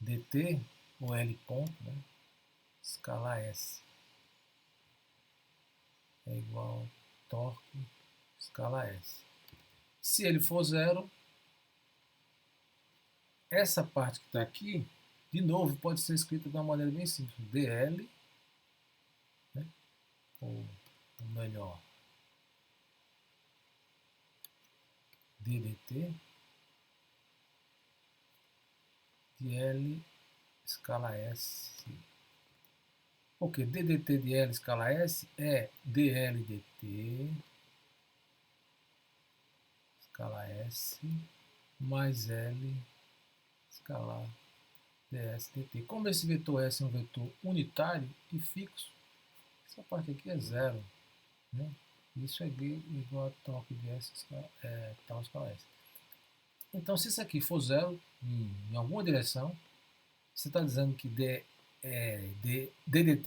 dt, ou L ponto, né? Escalar S é igual a torque escala S. Se ele for zero, essa parte que está aqui, de novo, pode ser escrita de uma maneira bem simples. dl, né? Ou melhor, ddt, dl escala S. Porque ddt de L escala S é dl dt escala S mais L escalar ds dt. Como esse vetor S é um vetor unitário e fixo, essa parte aqui é zero. Né? Isso é igual a torque de S tal escala S. Então, se isso aqui for zero em alguma direção, você está dizendo que ddt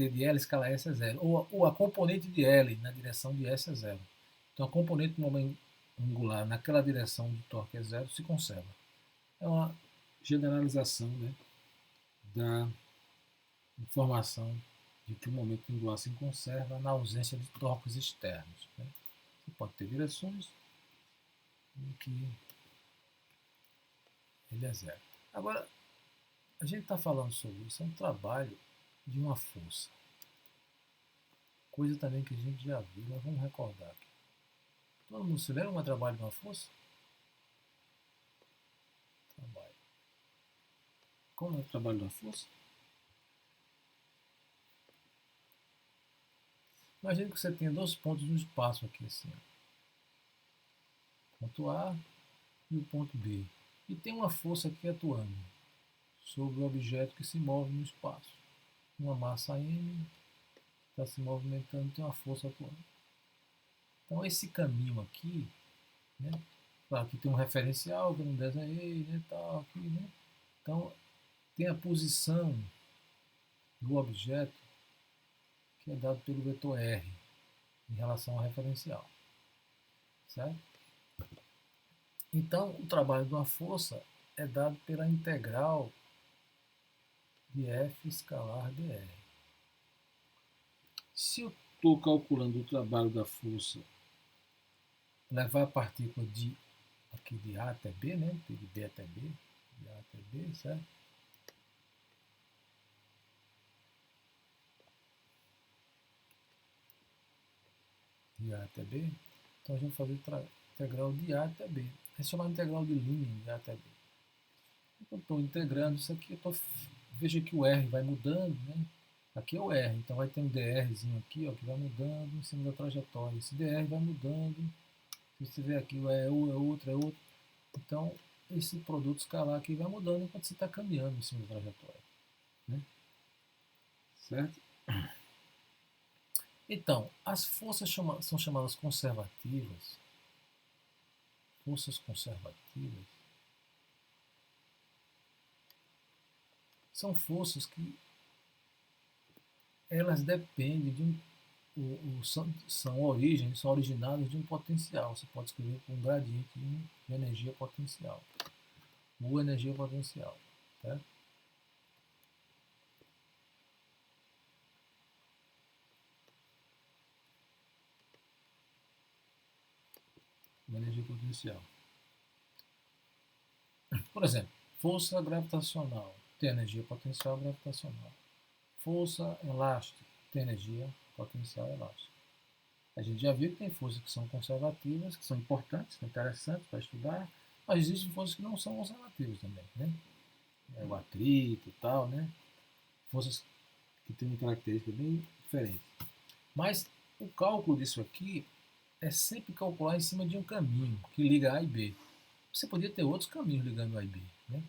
de L escala S é zero, ou a componente de L na direção de S é zero. Então, a componente do momento angular naquela direção de torque é zero se conserva. É uma generalização, né, da informação de que o momento angular se conserva na ausência de torques externos. Né? Você pode ter direções em que ele é zero. Agora, a gente está falando sobre isso, é um trabalho de uma força. Coisa também que a gente já viu, mas vamos recordar aqui. Todo mundo se lembra do trabalho de uma força? Trabalho. Como é o trabalho de uma força? Imagina que você tem dois pontos no espaço aqui, assim. O ponto A e o ponto B. E tem uma força aqui atuando sobre o objeto que se move no espaço. Uma massa M está se movimentando, tem uma força atuando. Então esse caminho aqui, né? Claro, aqui tem um referencial que eu não desenhei, né? Tal, aqui, né? Então tem a posição do objeto que é dado pelo vetor R em relação ao referencial. Certo? Então o trabalho de uma força é dado pela integral de F escalar dr. Se eu estou calculando o trabalho da força, levar a partícula aqui de A até B, né? De B até B, de A até B, certo? De A até B. Então a gente vai fazer integral de A até B. É chamada integral de linha de A até B. Então estou integrando isso aqui, veja que o R vai mudando, né? Aqui é o R, então vai ter um drzinho aqui, ó, que vai mudando em cima da trajetória. Esse dr vai mudando. Se você ver aqui, o E é outro, é outro. Então, esse produto escalar aqui vai mudando enquanto você está caminhando em cima da trajetória. Né? Certo? Então, as forças são chamadas conservativas. Forças conservativas são forças que elas dependem de são originadas de um potencial. Você pode escrever com um gradiente de energia potencial. Ou energia potencial. Certo? Energia potencial. Por exemplo, força gravitacional tem energia potencial gravitacional. Força elástica tem energia potencial elástica. A gente já viu que tem forças que são conservativas, que são importantes, são interessantes para estudar, mas existem forças que não são conservativas também, né? O atrito e tal, né? Forças que têm uma característica bem diferente. Mas o cálculo disso aqui é sempre calcular em cima de um caminho que liga A e B. Você podia ter outros caminhos ligando A e B, né?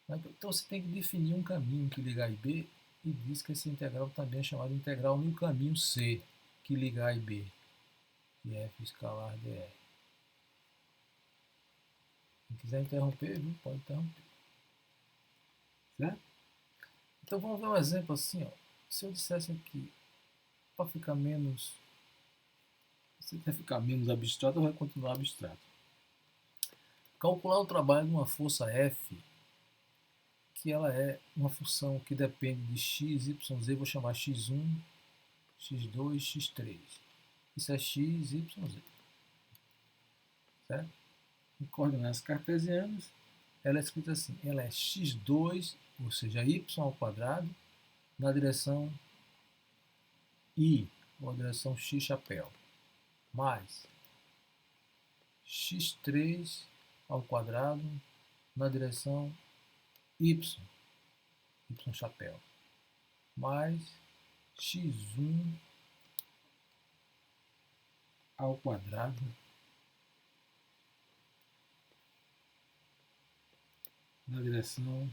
Então você tem que definir um caminho que liga A e B e diz que essa integral também é chamada de integral no caminho C, que liga A e B, que é F escalar dr. Se quiser interromper, viu? Pode interromper. Certo? Então vamos ver um exemplo assim, ó. Se eu dissesse aqui, para ficar menos, se quer ficar menos abstrato, vai continuar abstrato. Calcular o trabalho de uma força F, que ela é uma função que depende de x, y, z, vou chamar x1, x2, x3. Isso é x, y, z. Certo? Em coordenadas cartesianas, ela é escrita assim, ela é x2, ou seja, y ao quadrado, na direção I, ou a direção x chapéu, mais x3 ao quadrado na direção y, y chapéu, mais x1 ao quadrado na direção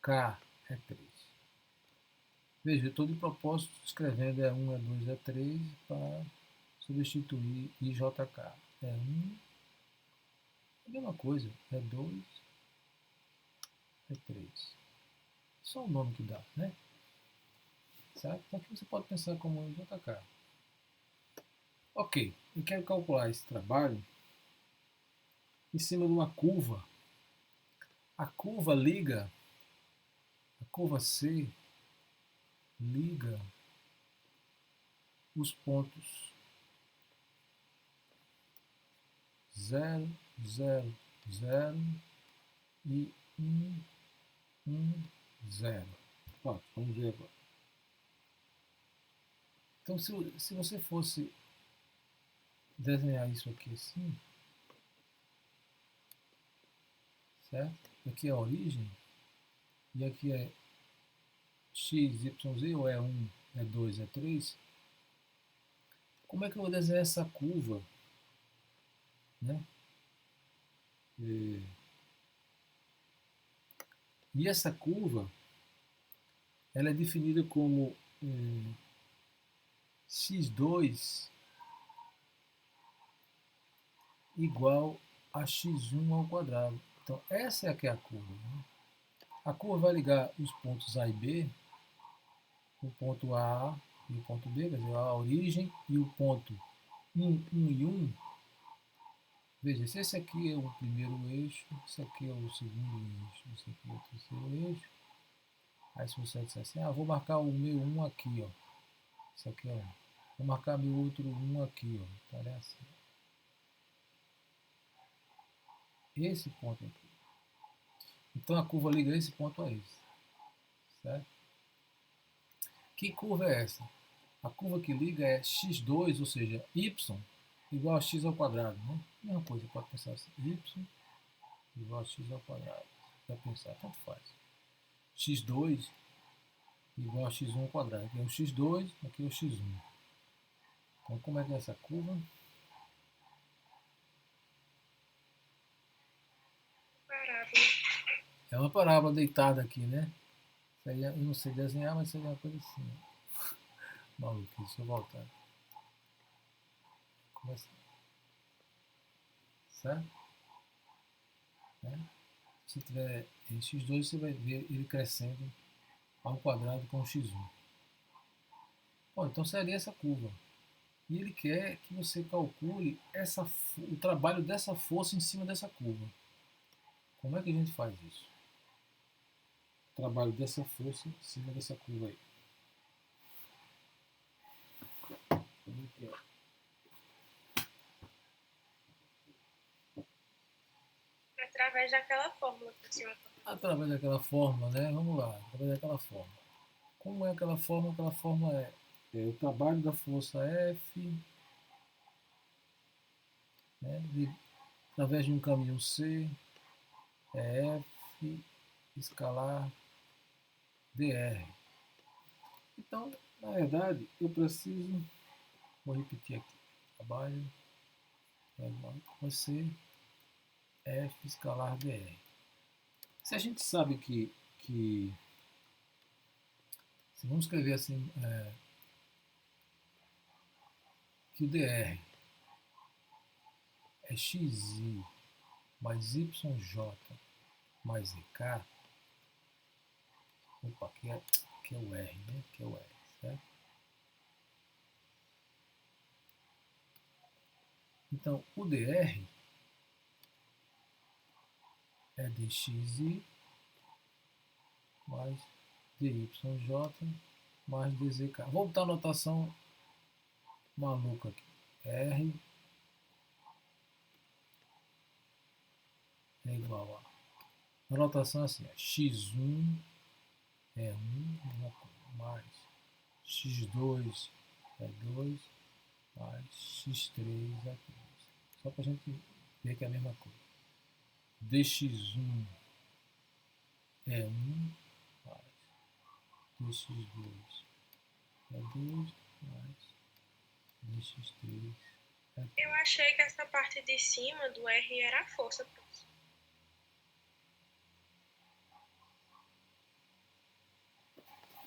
k, é 3. Veja, eu estou de propósito escrevendo E1, E2, E3 para substituir IJK. E1, a mesma coisa, E2, E3. Só o nome que dá, né? Certo? Então aqui você pode pensar como IJK. Ok, eu quero calcular esse trabalho em cima de uma curva. A curva C liga os pontos 0, 0, 0 e 1, 1, 0. Ó, vamos ver agora. Então, se você fosse desenhar isso aqui assim, certo? Aqui é a origem, e aqui é x, y, z, ou E1, E2, E3. Como é que eu vou desenhar essa curva, né? E essa curva, ela é definida como x2 igual a x1 ao quadrado. Então, essa é aqui a curva. Né? A curva vai ligar os pontos A e B, o ponto A e o ponto B, quer dizer, a origem e o ponto 1, 1 e 1. Veja, se esse aqui é o primeiro eixo, esse aqui é o segundo eixo, esse aqui é o terceiro eixo. Aí se você disser assim, vou marcar o meu 1 aqui, ó. Esse aqui é 1. Vou marcar meu outro 1 aqui, ó. Tá assim. Esse ponto aqui. Então a curva liga esse ponto a esse. Certo? Que curva é essa? A curva que liga é x2, ou seja, y igual a x ao quadrado. Né? Mesma coisa, pode pensar assim, y igual a x ao quadrado. Vai pensar, tanto faz. x2 igual a x1 ao quadrado. Aqui é o x2, aqui é o x1. Então, como é que é essa curva? Parábola. É uma parábola deitada aqui, né? Eu não sei desenhar, mas seria uma coisa assim. Maluco, deixa eu voltar. Começa. Certo? Se tiver x2, você vai ver ele crescendo ao quadrado com x1. Bom, então seria essa curva. E ele quer que você calcule o trabalho dessa força em cima dessa curva. Como é que a gente faz isso? O trabalho dessa força em cima dessa curva aí. Através daquela fórmula que a senhora falou. Através daquela fórmula, né? Vamos lá, através daquela fórmula. Como é aquela fórmula? Aquela fórmula é o trabalho da força F, né, através de um caminho C, é F escalar dr. Então, na verdade, eu preciso Vou repetir aqui. Trabalho vai ser F escalar dr. Se a gente sabe que se vamos escrever assim, que o dr é xi mais yj mais ek, opa, aqui é o r, né? Aqui é o r, certo? Então, o dr é dxi mais dyj mais dzk. Vou botar a notação maluca aqui. R é igual a notação é assim, x1 é 1 mais x2 é 2 mais x3 é 3. Só para a gente ver que é a mesma coisa. dx1 é 1 mais dx2 é 2 mais dx3 é 3. Eu achei que essa parte de cima do R era a força, professor.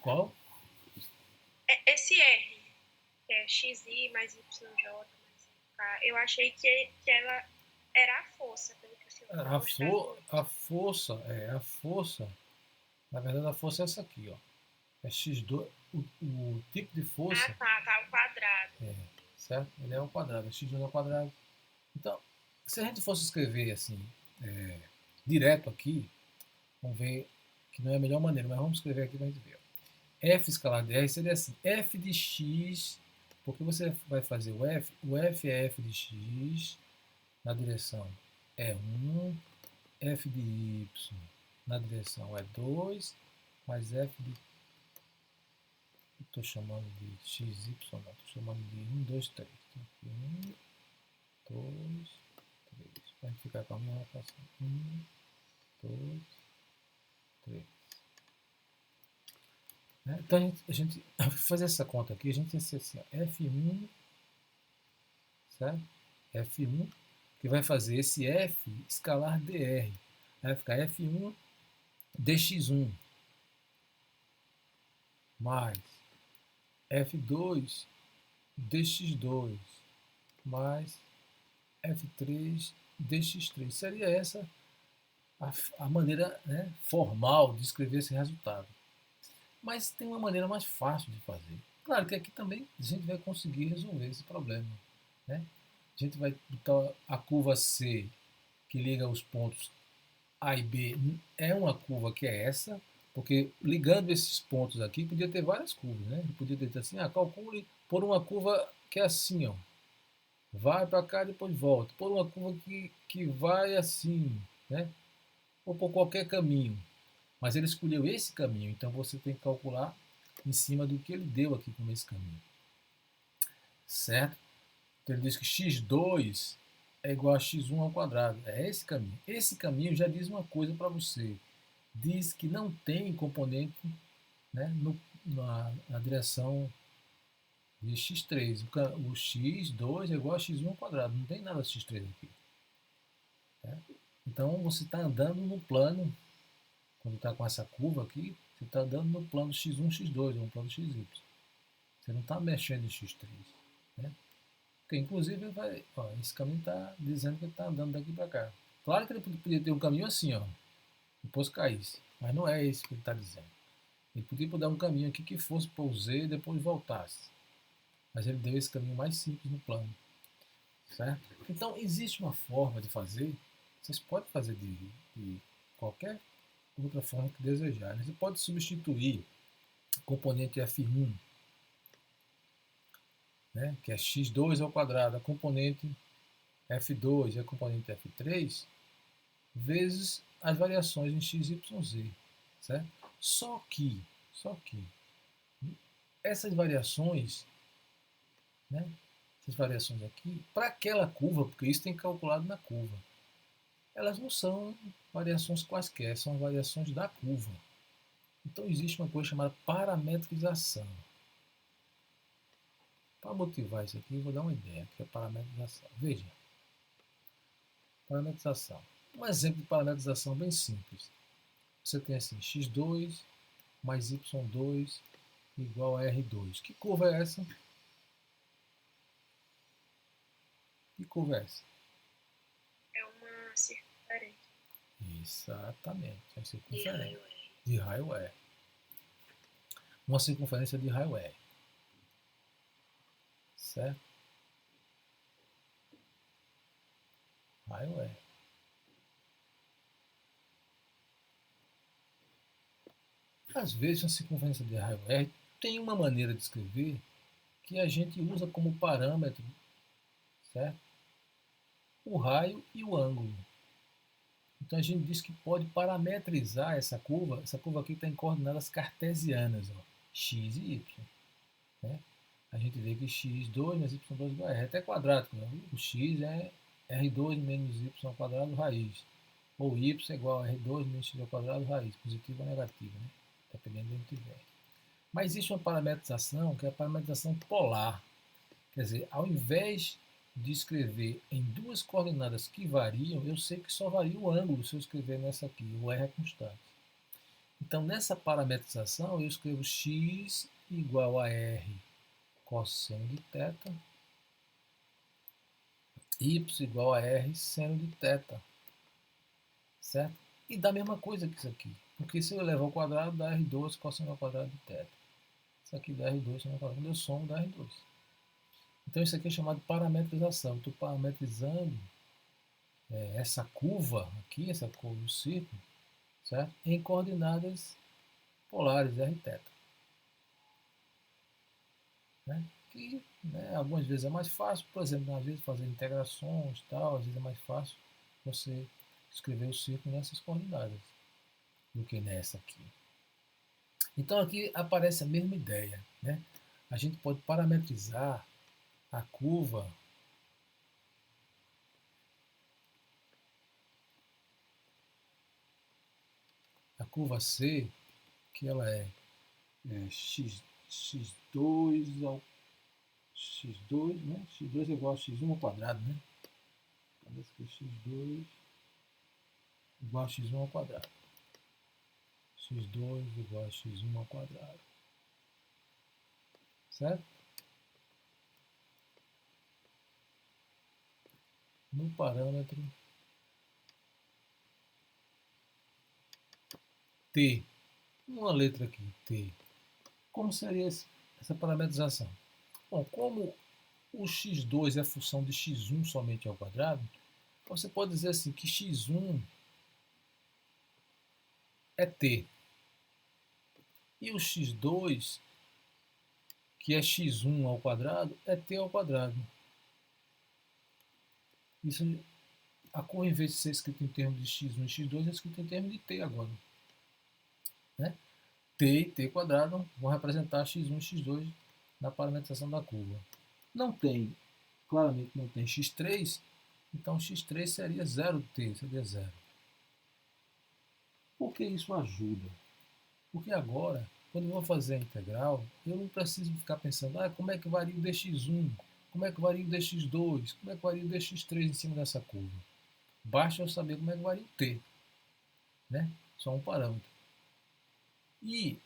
Qual? Esse R, que é xi mais yj mais k, eu achei que ela era a força, pelo que o senhor A força, na verdade a força é essa aqui, ó. É x2, o tipo de força. Ah, tá, o quadrado. Certo? Ele é ao quadrado, é x2 ao quadrado. Então, se a gente fosse escrever assim, direto aqui, vamos ver que não é a melhor maneira, mas vamos escrever aqui para a gente ver. F escalar de R seria assim, f de x, porque você vai fazer o f é f de x, na direção é 1, f de y na direção é 2, mais f de... Estou chamando de xy, não, estou chamando de 1, 2, 3. 1, 2, 3. Vai ficar com a minha notação. 1, 2, 3. Então a gente fazer essa conta aqui, a gente tem assim, F1, certo? F1, que vai fazer esse F escalar dr. Vai ficar F1 dx1 mais F2 dx2 mais F3 dx3. Seria essa a maneira, né, formal de escrever esse resultado. Mas tem uma maneira mais fácil de fazer. Claro que aqui também a gente vai conseguir resolver esse problema. Né? A gente vai botar a curva C, que liga os pontos A e B, é uma curva que é essa, porque ligando esses pontos aqui, podia ter várias curvas. Né? Podia ter assim, calcule por uma curva que é assim, ó. Vai para cá e depois volta. Por uma curva que vai assim, né? Ou por qualquer caminho. Mas ele escolheu esse caminho, então você tem que calcular em cima do que ele deu aqui como esse caminho. Certo? Então ele diz que x2 é igual a x1 ao quadrado. É esse caminho. Esse caminho já diz uma coisa para você. Diz que não tem componente, né, na direção de x3. O x2 é igual a x1 ao quadrado. Não tem nada de x3 aqui. Certo? Então você está andando no plano. Quando está com essa curva aqui, você está andando no plano x1, x2, ou no plano xy. Você não está mexendo em x3. Né? Porque, inclusive, esse caminho está dizendo que ele está andando daqui para cá. Claro que ele podia ter um caminho assim, ó, depois caísse. Mas não é isso que ele está dizendo. Ele podia dar um caminho aqui que fosse para o Z e depois voltasse. Mas ele deu esse caminho mais simples no plano. Certo? Então, existe uma forma de fazer. Vocês podem fazer de qualquer outra forma que desejar. Você pode substituir o componente F1, né, que é x2 ao quadrado, a componente F2 e a componente F3, vezes as variações em x, y, z. Certo? Só que essas variações, né, essas variações aqui, para aquela curva, porque isso tem calculado na curva, elas não são variações quaisquer, são variações da curva. Então existe uma coisa chamada parametrização. Para motivar isso aqui, eu vou dar uma ideia, que é parametrização. Veja, parametrização. Um exemplo de parametrização bem simples. Você tem assim, x2 mais y2 igual a R2. Que curva é essa? Que curva é essa? É uma circunferência. Exatamente, é uma De circunferência. raio De raio E. Uma circunferência de raio E. Certo? Raio E. Às vezes, a circunferência de raio R tem uma maneira de escrever que a gente usa como parâmetro, certo? O raio e o ângulo. Então a gente diz que pode parametrizar essa curva. Essa curva aqui está em coordenadas cartesianas, ó, x e y. Né? A gente vê que x2 mais y2 igual a r, até quadrático. Né? O x é r2 menos y ao quadrado raiz. Ou y é igual a r2 menos x ao quadrado raiz, positivo ou negativo, né? Dependendo de onde tiver. Mas existe uma parametrização que é a parametrização polar. Quer dizer, ao invés de escrever em duas coordenadas que variam, eu sei que só varia o ângulo se eu escrever nessa aqui, o R é constante. Então, nessa parametrização, eu escrevo x igual a R cosseno de θ, y igual a R seno de θ, certo? E dá a mesma coisa que isso aqui, porque se eu levar ao quadrado, dá R2 cosseno ao quadrado de θ. Isso aqui dá R2 seno ao quadrado, quando eu somo, dá R2. Então isso aqui é chamado de parametrização. Estou parametrizando essa curva aqui, essa curva do círculo, certo? Em coordenadas polares, r θ. Né? Que algumas vezes é mais fácil, por exemplo, às vezes fazer integrações, tal, às vezes é mais fácil você escrever o círculo nessas coordenadas do que nessa aqui. Então aqui aparece a mesma ideia. Né? A gente pode parametrizar a curva C, que ela é x2 ao x2, né? x2 é igual a x1 ao quadrado, né? Parece que é x2 igual a x1 ao quadrado. x2 igual a x1 ao quadrado. Certo? No parâmetro T, uma letra aqui, T. Como seria essa parametrização? Bom, como o x2 é função de x1 somente ao quadrado, você pode dizer assim que x1 é t. E o x2, que é x1 ao quadrado, é t ao quadrado. Isso, a curva, em vez de ser escrita em termos de x1 e x2, é escrita em termos de t agora. Né? T e t quadrado vão representar x1 e x2 na parametrização da curva. Não tem, claramente não tem x3, então x3 seria 0t, seria 0. Por que isso ajuda? Porque agora, quando eu vou fazer a integral, eu não preciso ficar pensando, como é que varia o dx1, como é que varia o dx2, como é que varia o dx3 em cima dessa curva. Basta eu saber como é que varia o t. Né? Só um parâmetro. E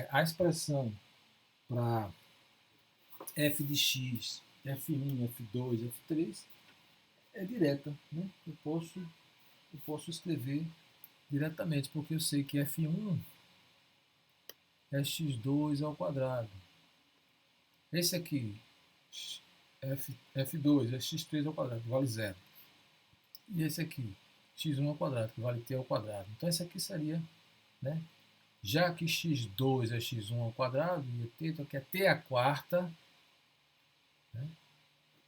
a expressão para f de x, f1, f2, f3 é direta. Né? Eu posso escrever diretamente, porque eu sei que f1 é x2 ao quadrado. Esse aqui, f2 é x3 ao quadrado, que vale 0. E esse aqui, x1 ao quadrado, que vale t ao quadrado. Então esse aqui seria, né? Já que x2 é x1 ao quadrado, e t, então aqui é t à quarta. Né?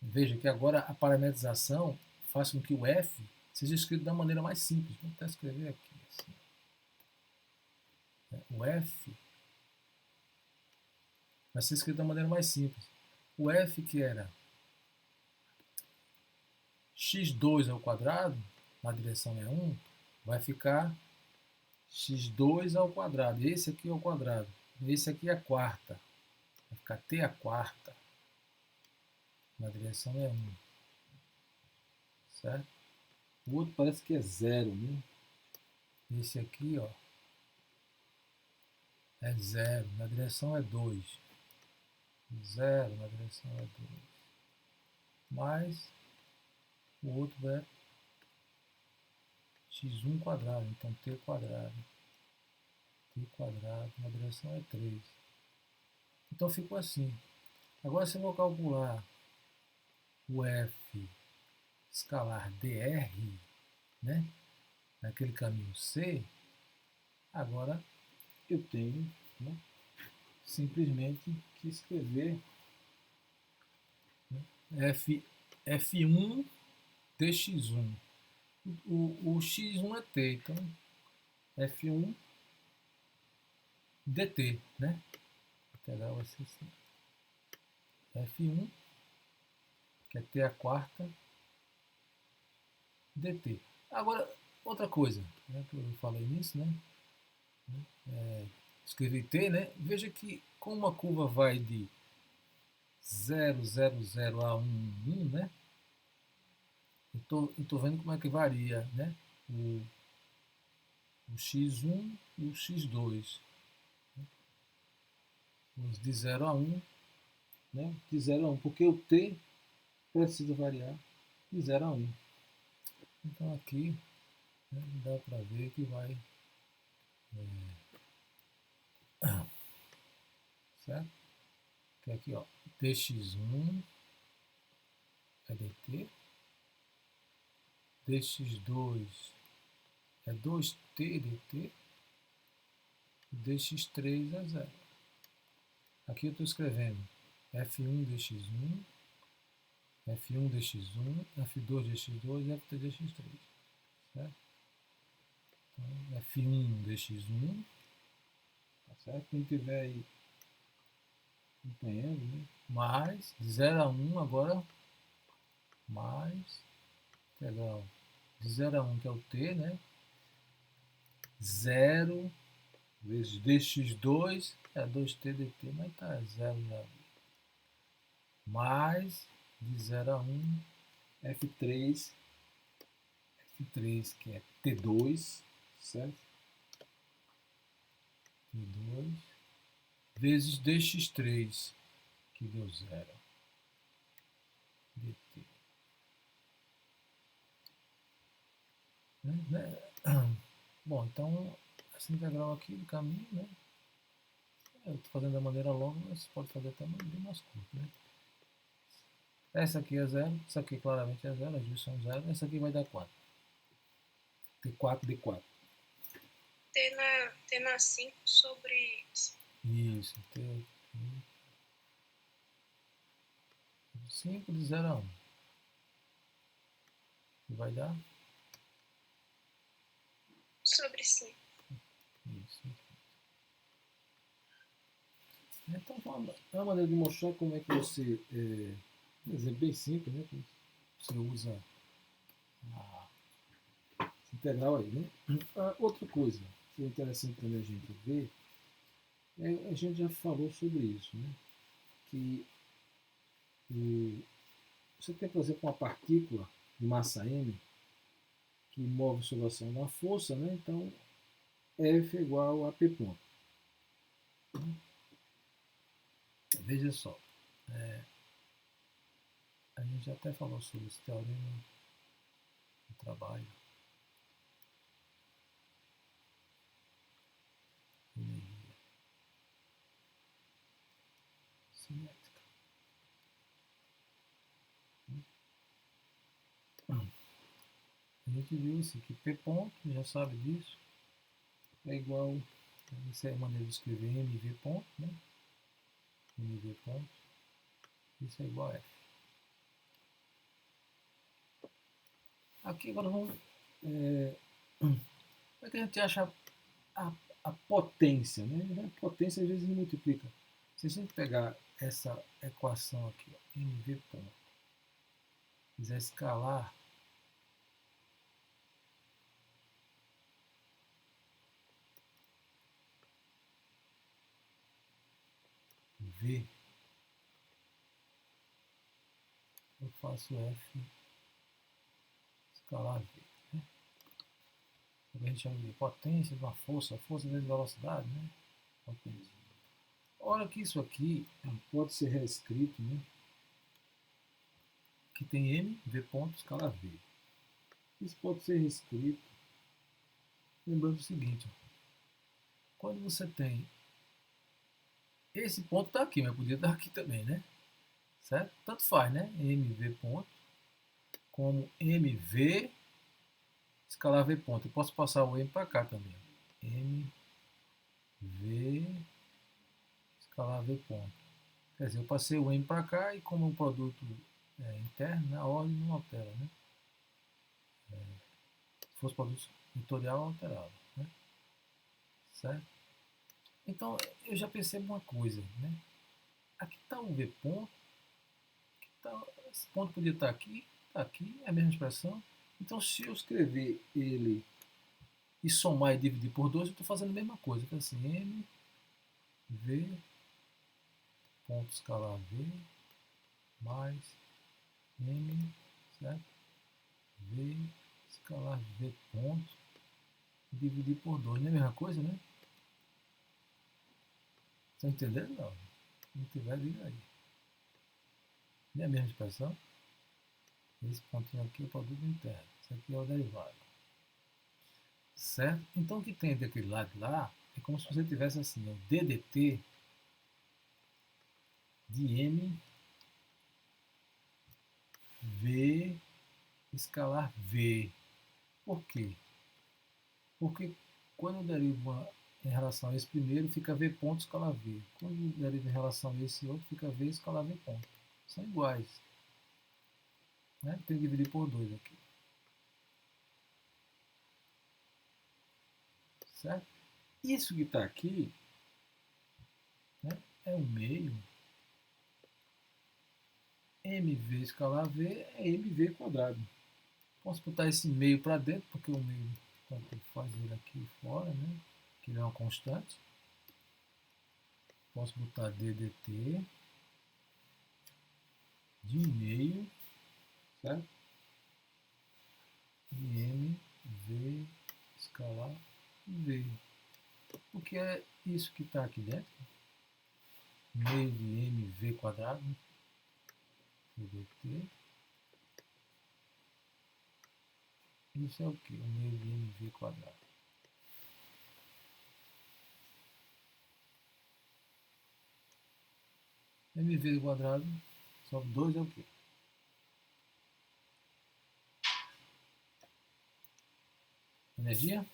Veja que agora a parametrização faz com que o f seja escrito da maneira mais simples. Vou até escrever aqui. Assim. O f vai ser escrito da maneira mais simples. O f, que era x2 ao quadrado, na direção é 1, vai ficar x2 ao quadrado. Esse aqui é o quadrado. Esse aqui é a quarta. Vai ficar t à quarta. Na direção é 1. Certo? O outro parece que é 0, né? Esse aqui, ó, é 0. Na direção é 2. 0 na direção é 2. Mais o outro é x1 quadrado. Então t quadrado. T quadrado na direção é 3. Então ficou assim. Agora se eu vou calcular o f escalar dr, né, naquele caminho C, agora eu tenho, né, simplesmente que escrever, né, F1 dx1. O x1 é t, então F1 dt, né? A integral vai ser assim. F1, que é t a quarta, dt. Agora, outra coisa, né, que eu falei nisso, né? Escrevi t, né? Veja que como a curva vai de 0, 0, 0 a 1, 1, né? Eu tô vendo como é que varia, né? O x1 e o x2. Vamos de 0 a 1, né? De 0 a 1, porque o t precisa variar de 0 a 1. Então aqui, né, dá para ver que vai, certo? Que aqui, ó, dx1 é dt, dx2 é 2t dt, dx3 é 0. Aqui eu estou escrevendo f1 dx1, f1 dx1, f2 dx2 e ft dx3. Certo? Então, f1 dx1, tá certo? Quem tiver aí acompanhando, né? Mais, de 0 a 1 agora, mais, integral de 0 a 1, que é o t, né? 0 vezes dx2 é 2t dt, mas tá 0 já. Mais de 0 a 1, f3, que é t2, certo? T2 vezes dx3, que deu 0 dt. Né? Bom, então essa integral aqui do caminho, né? Eu estou fazendo da maneira longa, mas você pode fazer até bem mais curto, né? Essa aqui é 0, essa aqui claramente é 0, as duas são 0, essa aqui vai dar 4. T4, D4. T na 5 sobre... Isso, T 5 de 0 a 1. E vai dar? Sobre 5. Isso. Então, é uma maneira de mostrar como é que você, um exemplo bem simples, né? Você usa a integral aí, né? Outra coisa que é interessante também a gente ver, a gente já falou sobre isso, né? Que você tem, por exemplo, uma partícula de massa m que move sob a ação de uma força, né? Então, F é igual a P ponto. Veja só, a gente até falou sobre esse teorema no trabalho. Energia cinética. A gente viu assim, que P ponto, já sabe disso, é igual, essa é a maneira de escrever MV ponto, né? MV ponto, isso é igual a F. Aqui agora vamos, como é que a gente acha a potência, né? A potência às vezes multiplica. Se a gente pegar essa equação aqui, ó, MV ponto, quiser escalar V faço F escalar V. Né? A gente chama de potência de uma força, força vezes velocidade, né? Potência. Ora que isso aqui pode ser reescrito, né? Que tem M, V ponto, escalar V. Isso pode ser reescrito lembrando o seguinte, quando você tem esse ponto está aqui, mas podia estar aqui também, né? Certo? Tanto faz, né? MV ponto como MV escalar V ponto. Eu posso passar o M para cá também. MV escalar V ponto. Quer dizer, eu passei o M para cá e como um produto interno, né, a ordem não altera, né? Se fosse produto vetorial, alterava, né? Certo? Então, eu já percebo uma coisa, né? Aqui está o V ponto, esse ponto podia estar aqui, é a mesma expressão. Então, se eu escrever ele e somar e dividir por 2, eu estou fazendo a mesma coisa. Então, assim, M, V, ponto escalar V, mais M, certo? V, escalar V ponto, dividir por 2. Não é a mesma coisa, né? Estão entendendo? Não. Se não tiver, diga aí. Não é a mesma expressão? Esse pontinho aqui é o produto interno. Isso aqui é o derivado. Certo? Então o que tem daquele lado de lá é como se você tivesse assim, o DDT de M V escalar V. Por quê? Porque quando eu derivo em relação a esse primeiro, fica V ponto escalar V. Quando eu derivo em relação a esse outro, fica V escalar V ponto. São iguais. Né? Tem que dividir por 2 aqui. Certo? Isso que está aqui, né, é o meio. MV escalar V é MV quadrado. Posso botar esse meio para dentro, porque o meio tanto faz ele aqui fora, né? Que ele é uma constante. Posso botar DDT de meio, certo? E MV escalar V. O que é isso que está aqui dentro? Meio de MV quadrado, DDT. Isso é o que? O meio de MV quadrado. MV quadrado sobre 2 é o quê? Energia?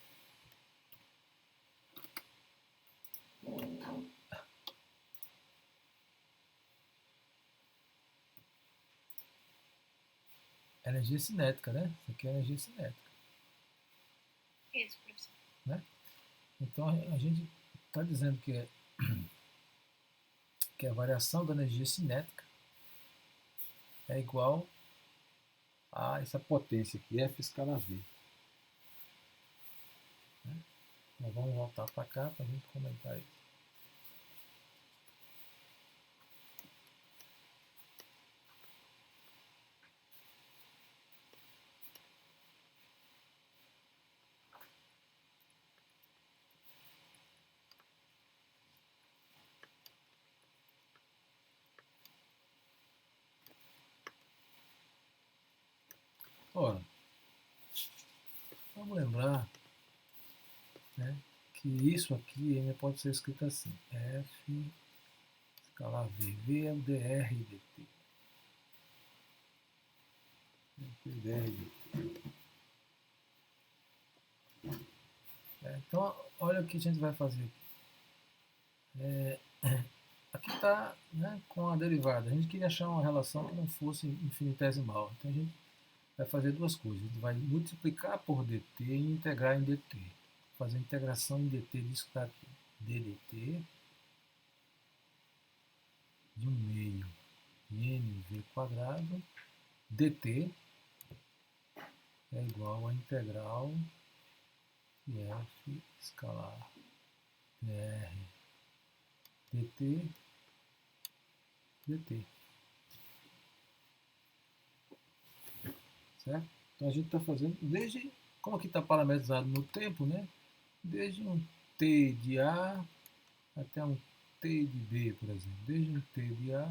Energia cinética, né? Isso aqui é energia cinética. Isso, professor. Né? Então a gente está dizendo que a variação da energia cinética é igual a essa potência aqui, F escala V. Né? Então vamos voltar para cá para a gente comentar isso. Ora, vamos lembrar, né, que isso aqui ainda pode ser escrito assim, F escalar V, V é o dr dt. dr dt. Então, olha o que a gente vai fazer aqui. Aqui está, né, com a derivada. A gente queria achar uma relação que não fosse infinitesimal. Então a gente vai fazer duas coisas. A gente vai multiplicar por dt e integrar em dt. Fazer integração em dt disso que está aqui. ddt de 1 meio de mv quadrado dt é igual a integral de f escalar dr dt dt. certo? Então a gente está fazendo, desde, como aqui está parametrizado no tempo, né? Desde um T de A até um T de B, por exemplo. Desde um T de A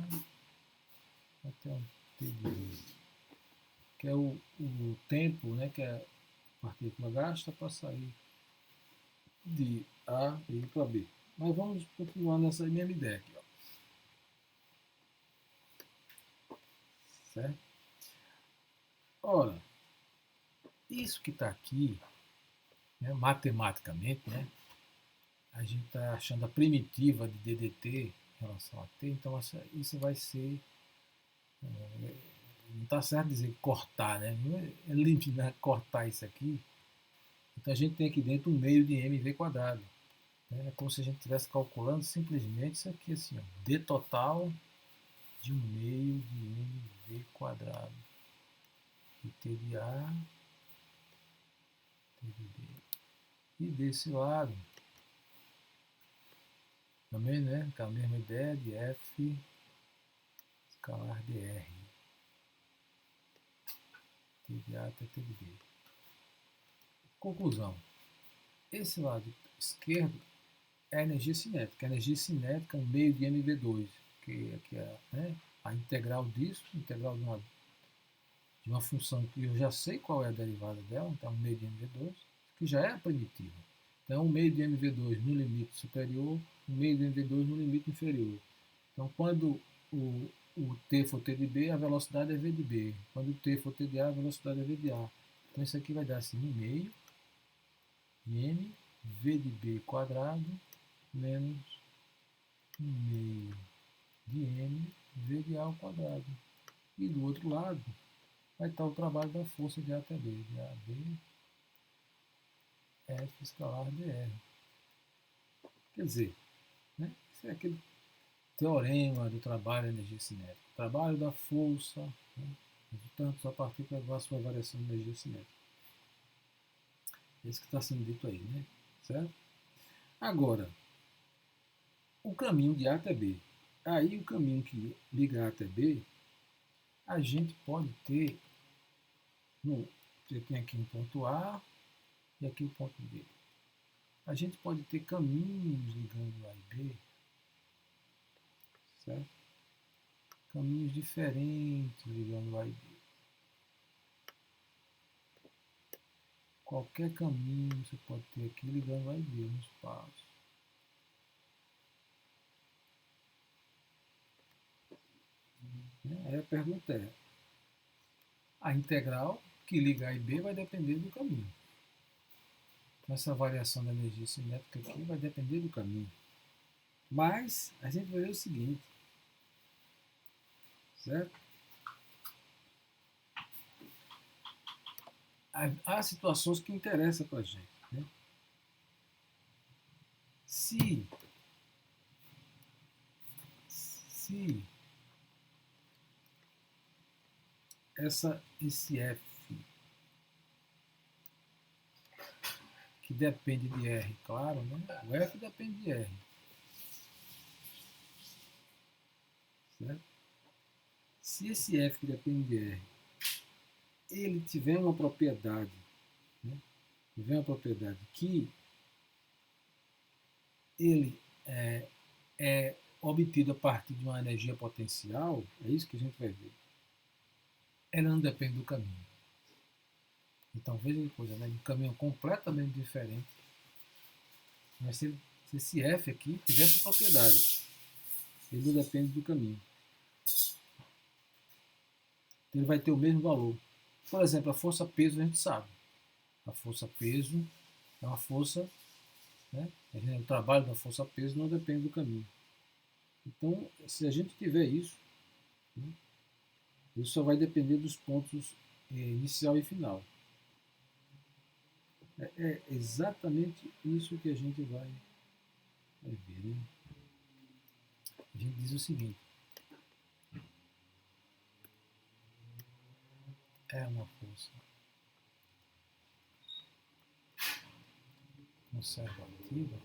até um T de B. Que é o tempo, né, que a partícula gasta para sair de A e ir para B. Mas vamos continuar nessa mesma ideia aqui. Ó. Certo? Ora, isso que está aqui, né, matematicamente, né, a gente está achando a primitiva de DDT em relação a T, então isso vai ser. Não está certo dizer cortar, né? É eliminar, cortar isso aqui. Então a gente tem aqui dentro um meio de mv quadrado. Né? É como se a gente estivesse calculando simplesmente isso aqui, assim, ó, d total de um meio de mv quadrado. E t de A, t de B. E desse lado, também, né? Com a mesma ideia de f escalar dr. T de A até t de B. Conclusão. Esse lado esquerdo é a energia cinética. A energia cinética é um meio de mv2, que é, né, a integral disso, integral de uma função que eu já sei qual é a derivada dela, então um meio de mv2, que já é a primitiva. Então, um meio de mv2 no limite superior, um meio de mv2 no limite inferior. Então, quando o t for t de B, a velocidade é v de B. Quando o t for t de A, a velocidade é v de A. Então, isso aqui vai dar assim, 1 meio de m v de B quadrado menos 1 meio de m v de A ao quadrado. E do outro lado vai estar o trabalho da força de A até B, de AB F escalar dr. Quer dizer, né, isso é aquele teorema do trabalho da energia cinética. O trabalho da força, né, resultante da partícula igual à sua variação de energia cinética. Isso que está sendo dito aí, né? Certo? Agora, o caminho de A até B. Aí o caminho que liga A até B, a gente pode ter, você tem aqui um ponto A e aqui o ponto B. A gente pode ter caminhos ligando A e B, certo? Caminhos diferentes ligando A e B. Qualquer caminho você pode ter aqui ligando A e B no espaço. Aí a pergunta é, a integral que liga A e B vai depender do caminho. Essa variação da energia cinética aqui vai depender do caminho. Mas a gente vai ver o seguinte, certo? Há situações que interessam para a gente. Né? Se esse F que depende de R, claro, né? O F depende de R. Certo? Se esse F que depende de R, ele tiver uma propriedade, né? Tiver uma propriedade que ele é obtido a partir de uma energia potencial, é isso que a gente vai ver. Ela não depende do caminho. Então veja que coisa, né? Um caminho completamente diferente. Mas se esse F aqui tivesse propriedade, ele não depende do caminho. Ele vai ter o mesmo valor. Por exemplo, a força peso a gente sabe. A força peso é uma força, né? O trabalho da força peso não depende do caminho. Então, se a gente tiver isso, né, isso só vai depender dos pontos inicial e final. É exatamente isso que a gente vai ver. Né? A gente diz o seguinte: é uma força conservativa,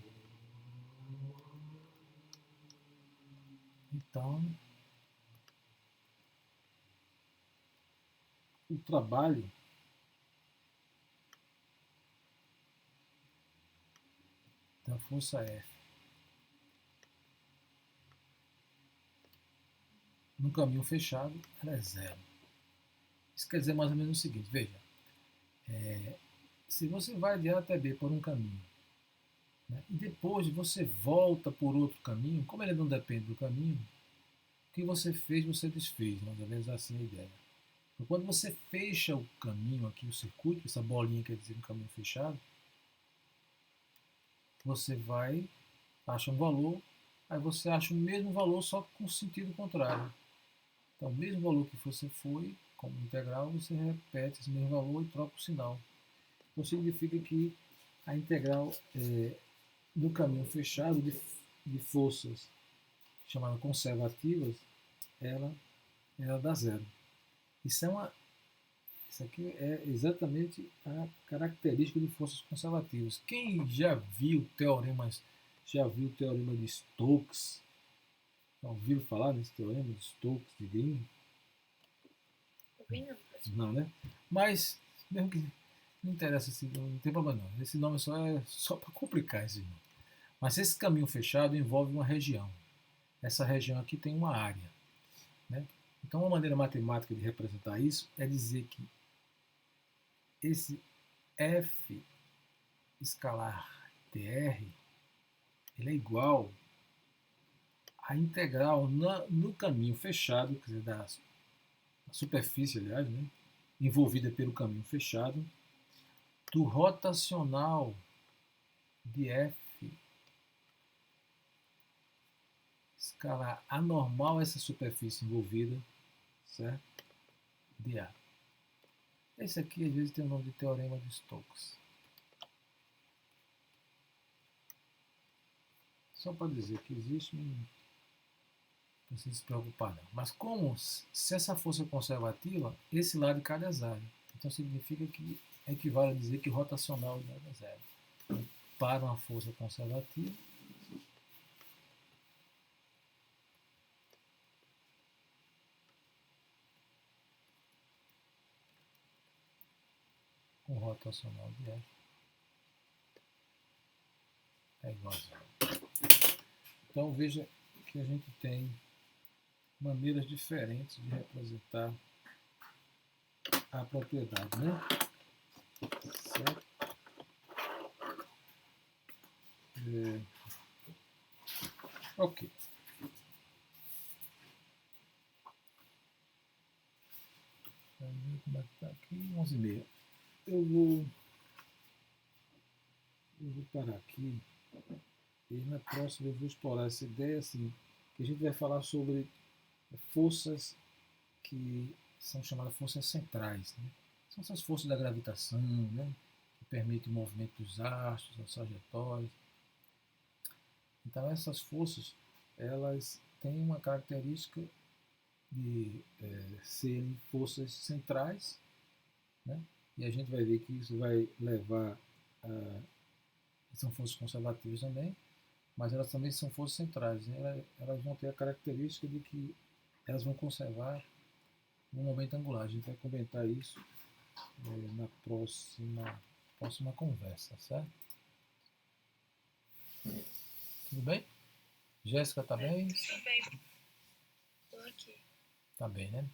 então o trabalho da força F no caminho fechado ela é zero. Isso quer dizer mais ou menos o seguinte, veja, se você vai de A até B por um caminho, né, e depois você volta por outro caminho, como ele não depende do caminho, o que você fez, você desfez, mais ou menos assim a ideia. Então, quando você fecha o caminho aqui, o circuito, essa bolinha quer dizer um caminho fechado, você vai, acha um valor, aí você acha o mesmo valor, só com sentido contrário. Então, o mesmo valor que você foi, como integral, você repete esse mesmo valor e troca o sinal. Então, significa que a integral no caminho fechado de forças chamadas conservativas, ela dá zero. Isso aqui é exatamente a característica de forças conservativas. Quem já viu teoremas, de Stokes? Já ouviu falar nesse teorema de Stokes de Green? Não, né? Mas, mesmo que não interessa, não tem problema não. Esse nome é só para complicar esse nome. Mas esse caminho fechado envolve uma região. Essa região aqui tem uma área, né? Então, uma maneira matemática de representar isso é dizer que esse f escalar dr ele é igual à integral no caminho fechado, quer dizer, da superfície, aliás, né, envolvida pelo caminho fechado, do rotacional de f escalar anormal essa superfície envolvida, certo? De A. Esse aqui às vezes tem o nome de teorema de Stokes. Só para dizer que existe não precisa se preocupar não. Mas como se essa força é conservativa, esse lado de cada é zero. Então significa que equivale a dizer que o rotacional de é zero. Para uma força conservativa, com rotacional de F é igual a zero. Então veja que a gente tem maneiras diferentes de representar a propriedade, né? Certo? Ok. Vamos ver como é que está aqui, 11h30. Eu vou parar aqui e na próxima eu vou explorar essa ideia assim, que a gente vai falar sobre forças que são chamadas forças centrais, né? São essas forças da gravitação, né? Que permitem o movimento dos astros, as trajetórias. Então essas forças, elas têm uma característica de serem forças centrais, né? E a gente vai ver que isso vai levar a... São forças conservativas também, mas elas também são forças centrais, né? Elas vão ter a característica de que elas vão conservar um momento angular. A gente vai comentar isso na próxima conversa, certo? Tudo bem? Jéssica, tá bem? Tudo bem. Estou aqui. Tá bem, né?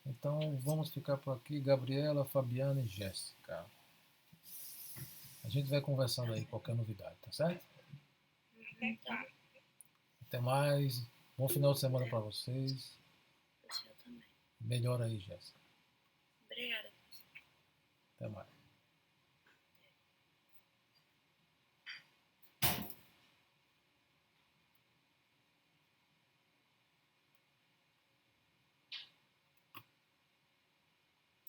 Então vamos ficar por aqui, Gabriela, Fabiana e Jéssica. A gente vai conversando aí qualquer novidade, tá certo? Tá. Até mais. Bom final de semana para vocês. Você também. Melhor aí, Jéssica. Obrigada. Até mais.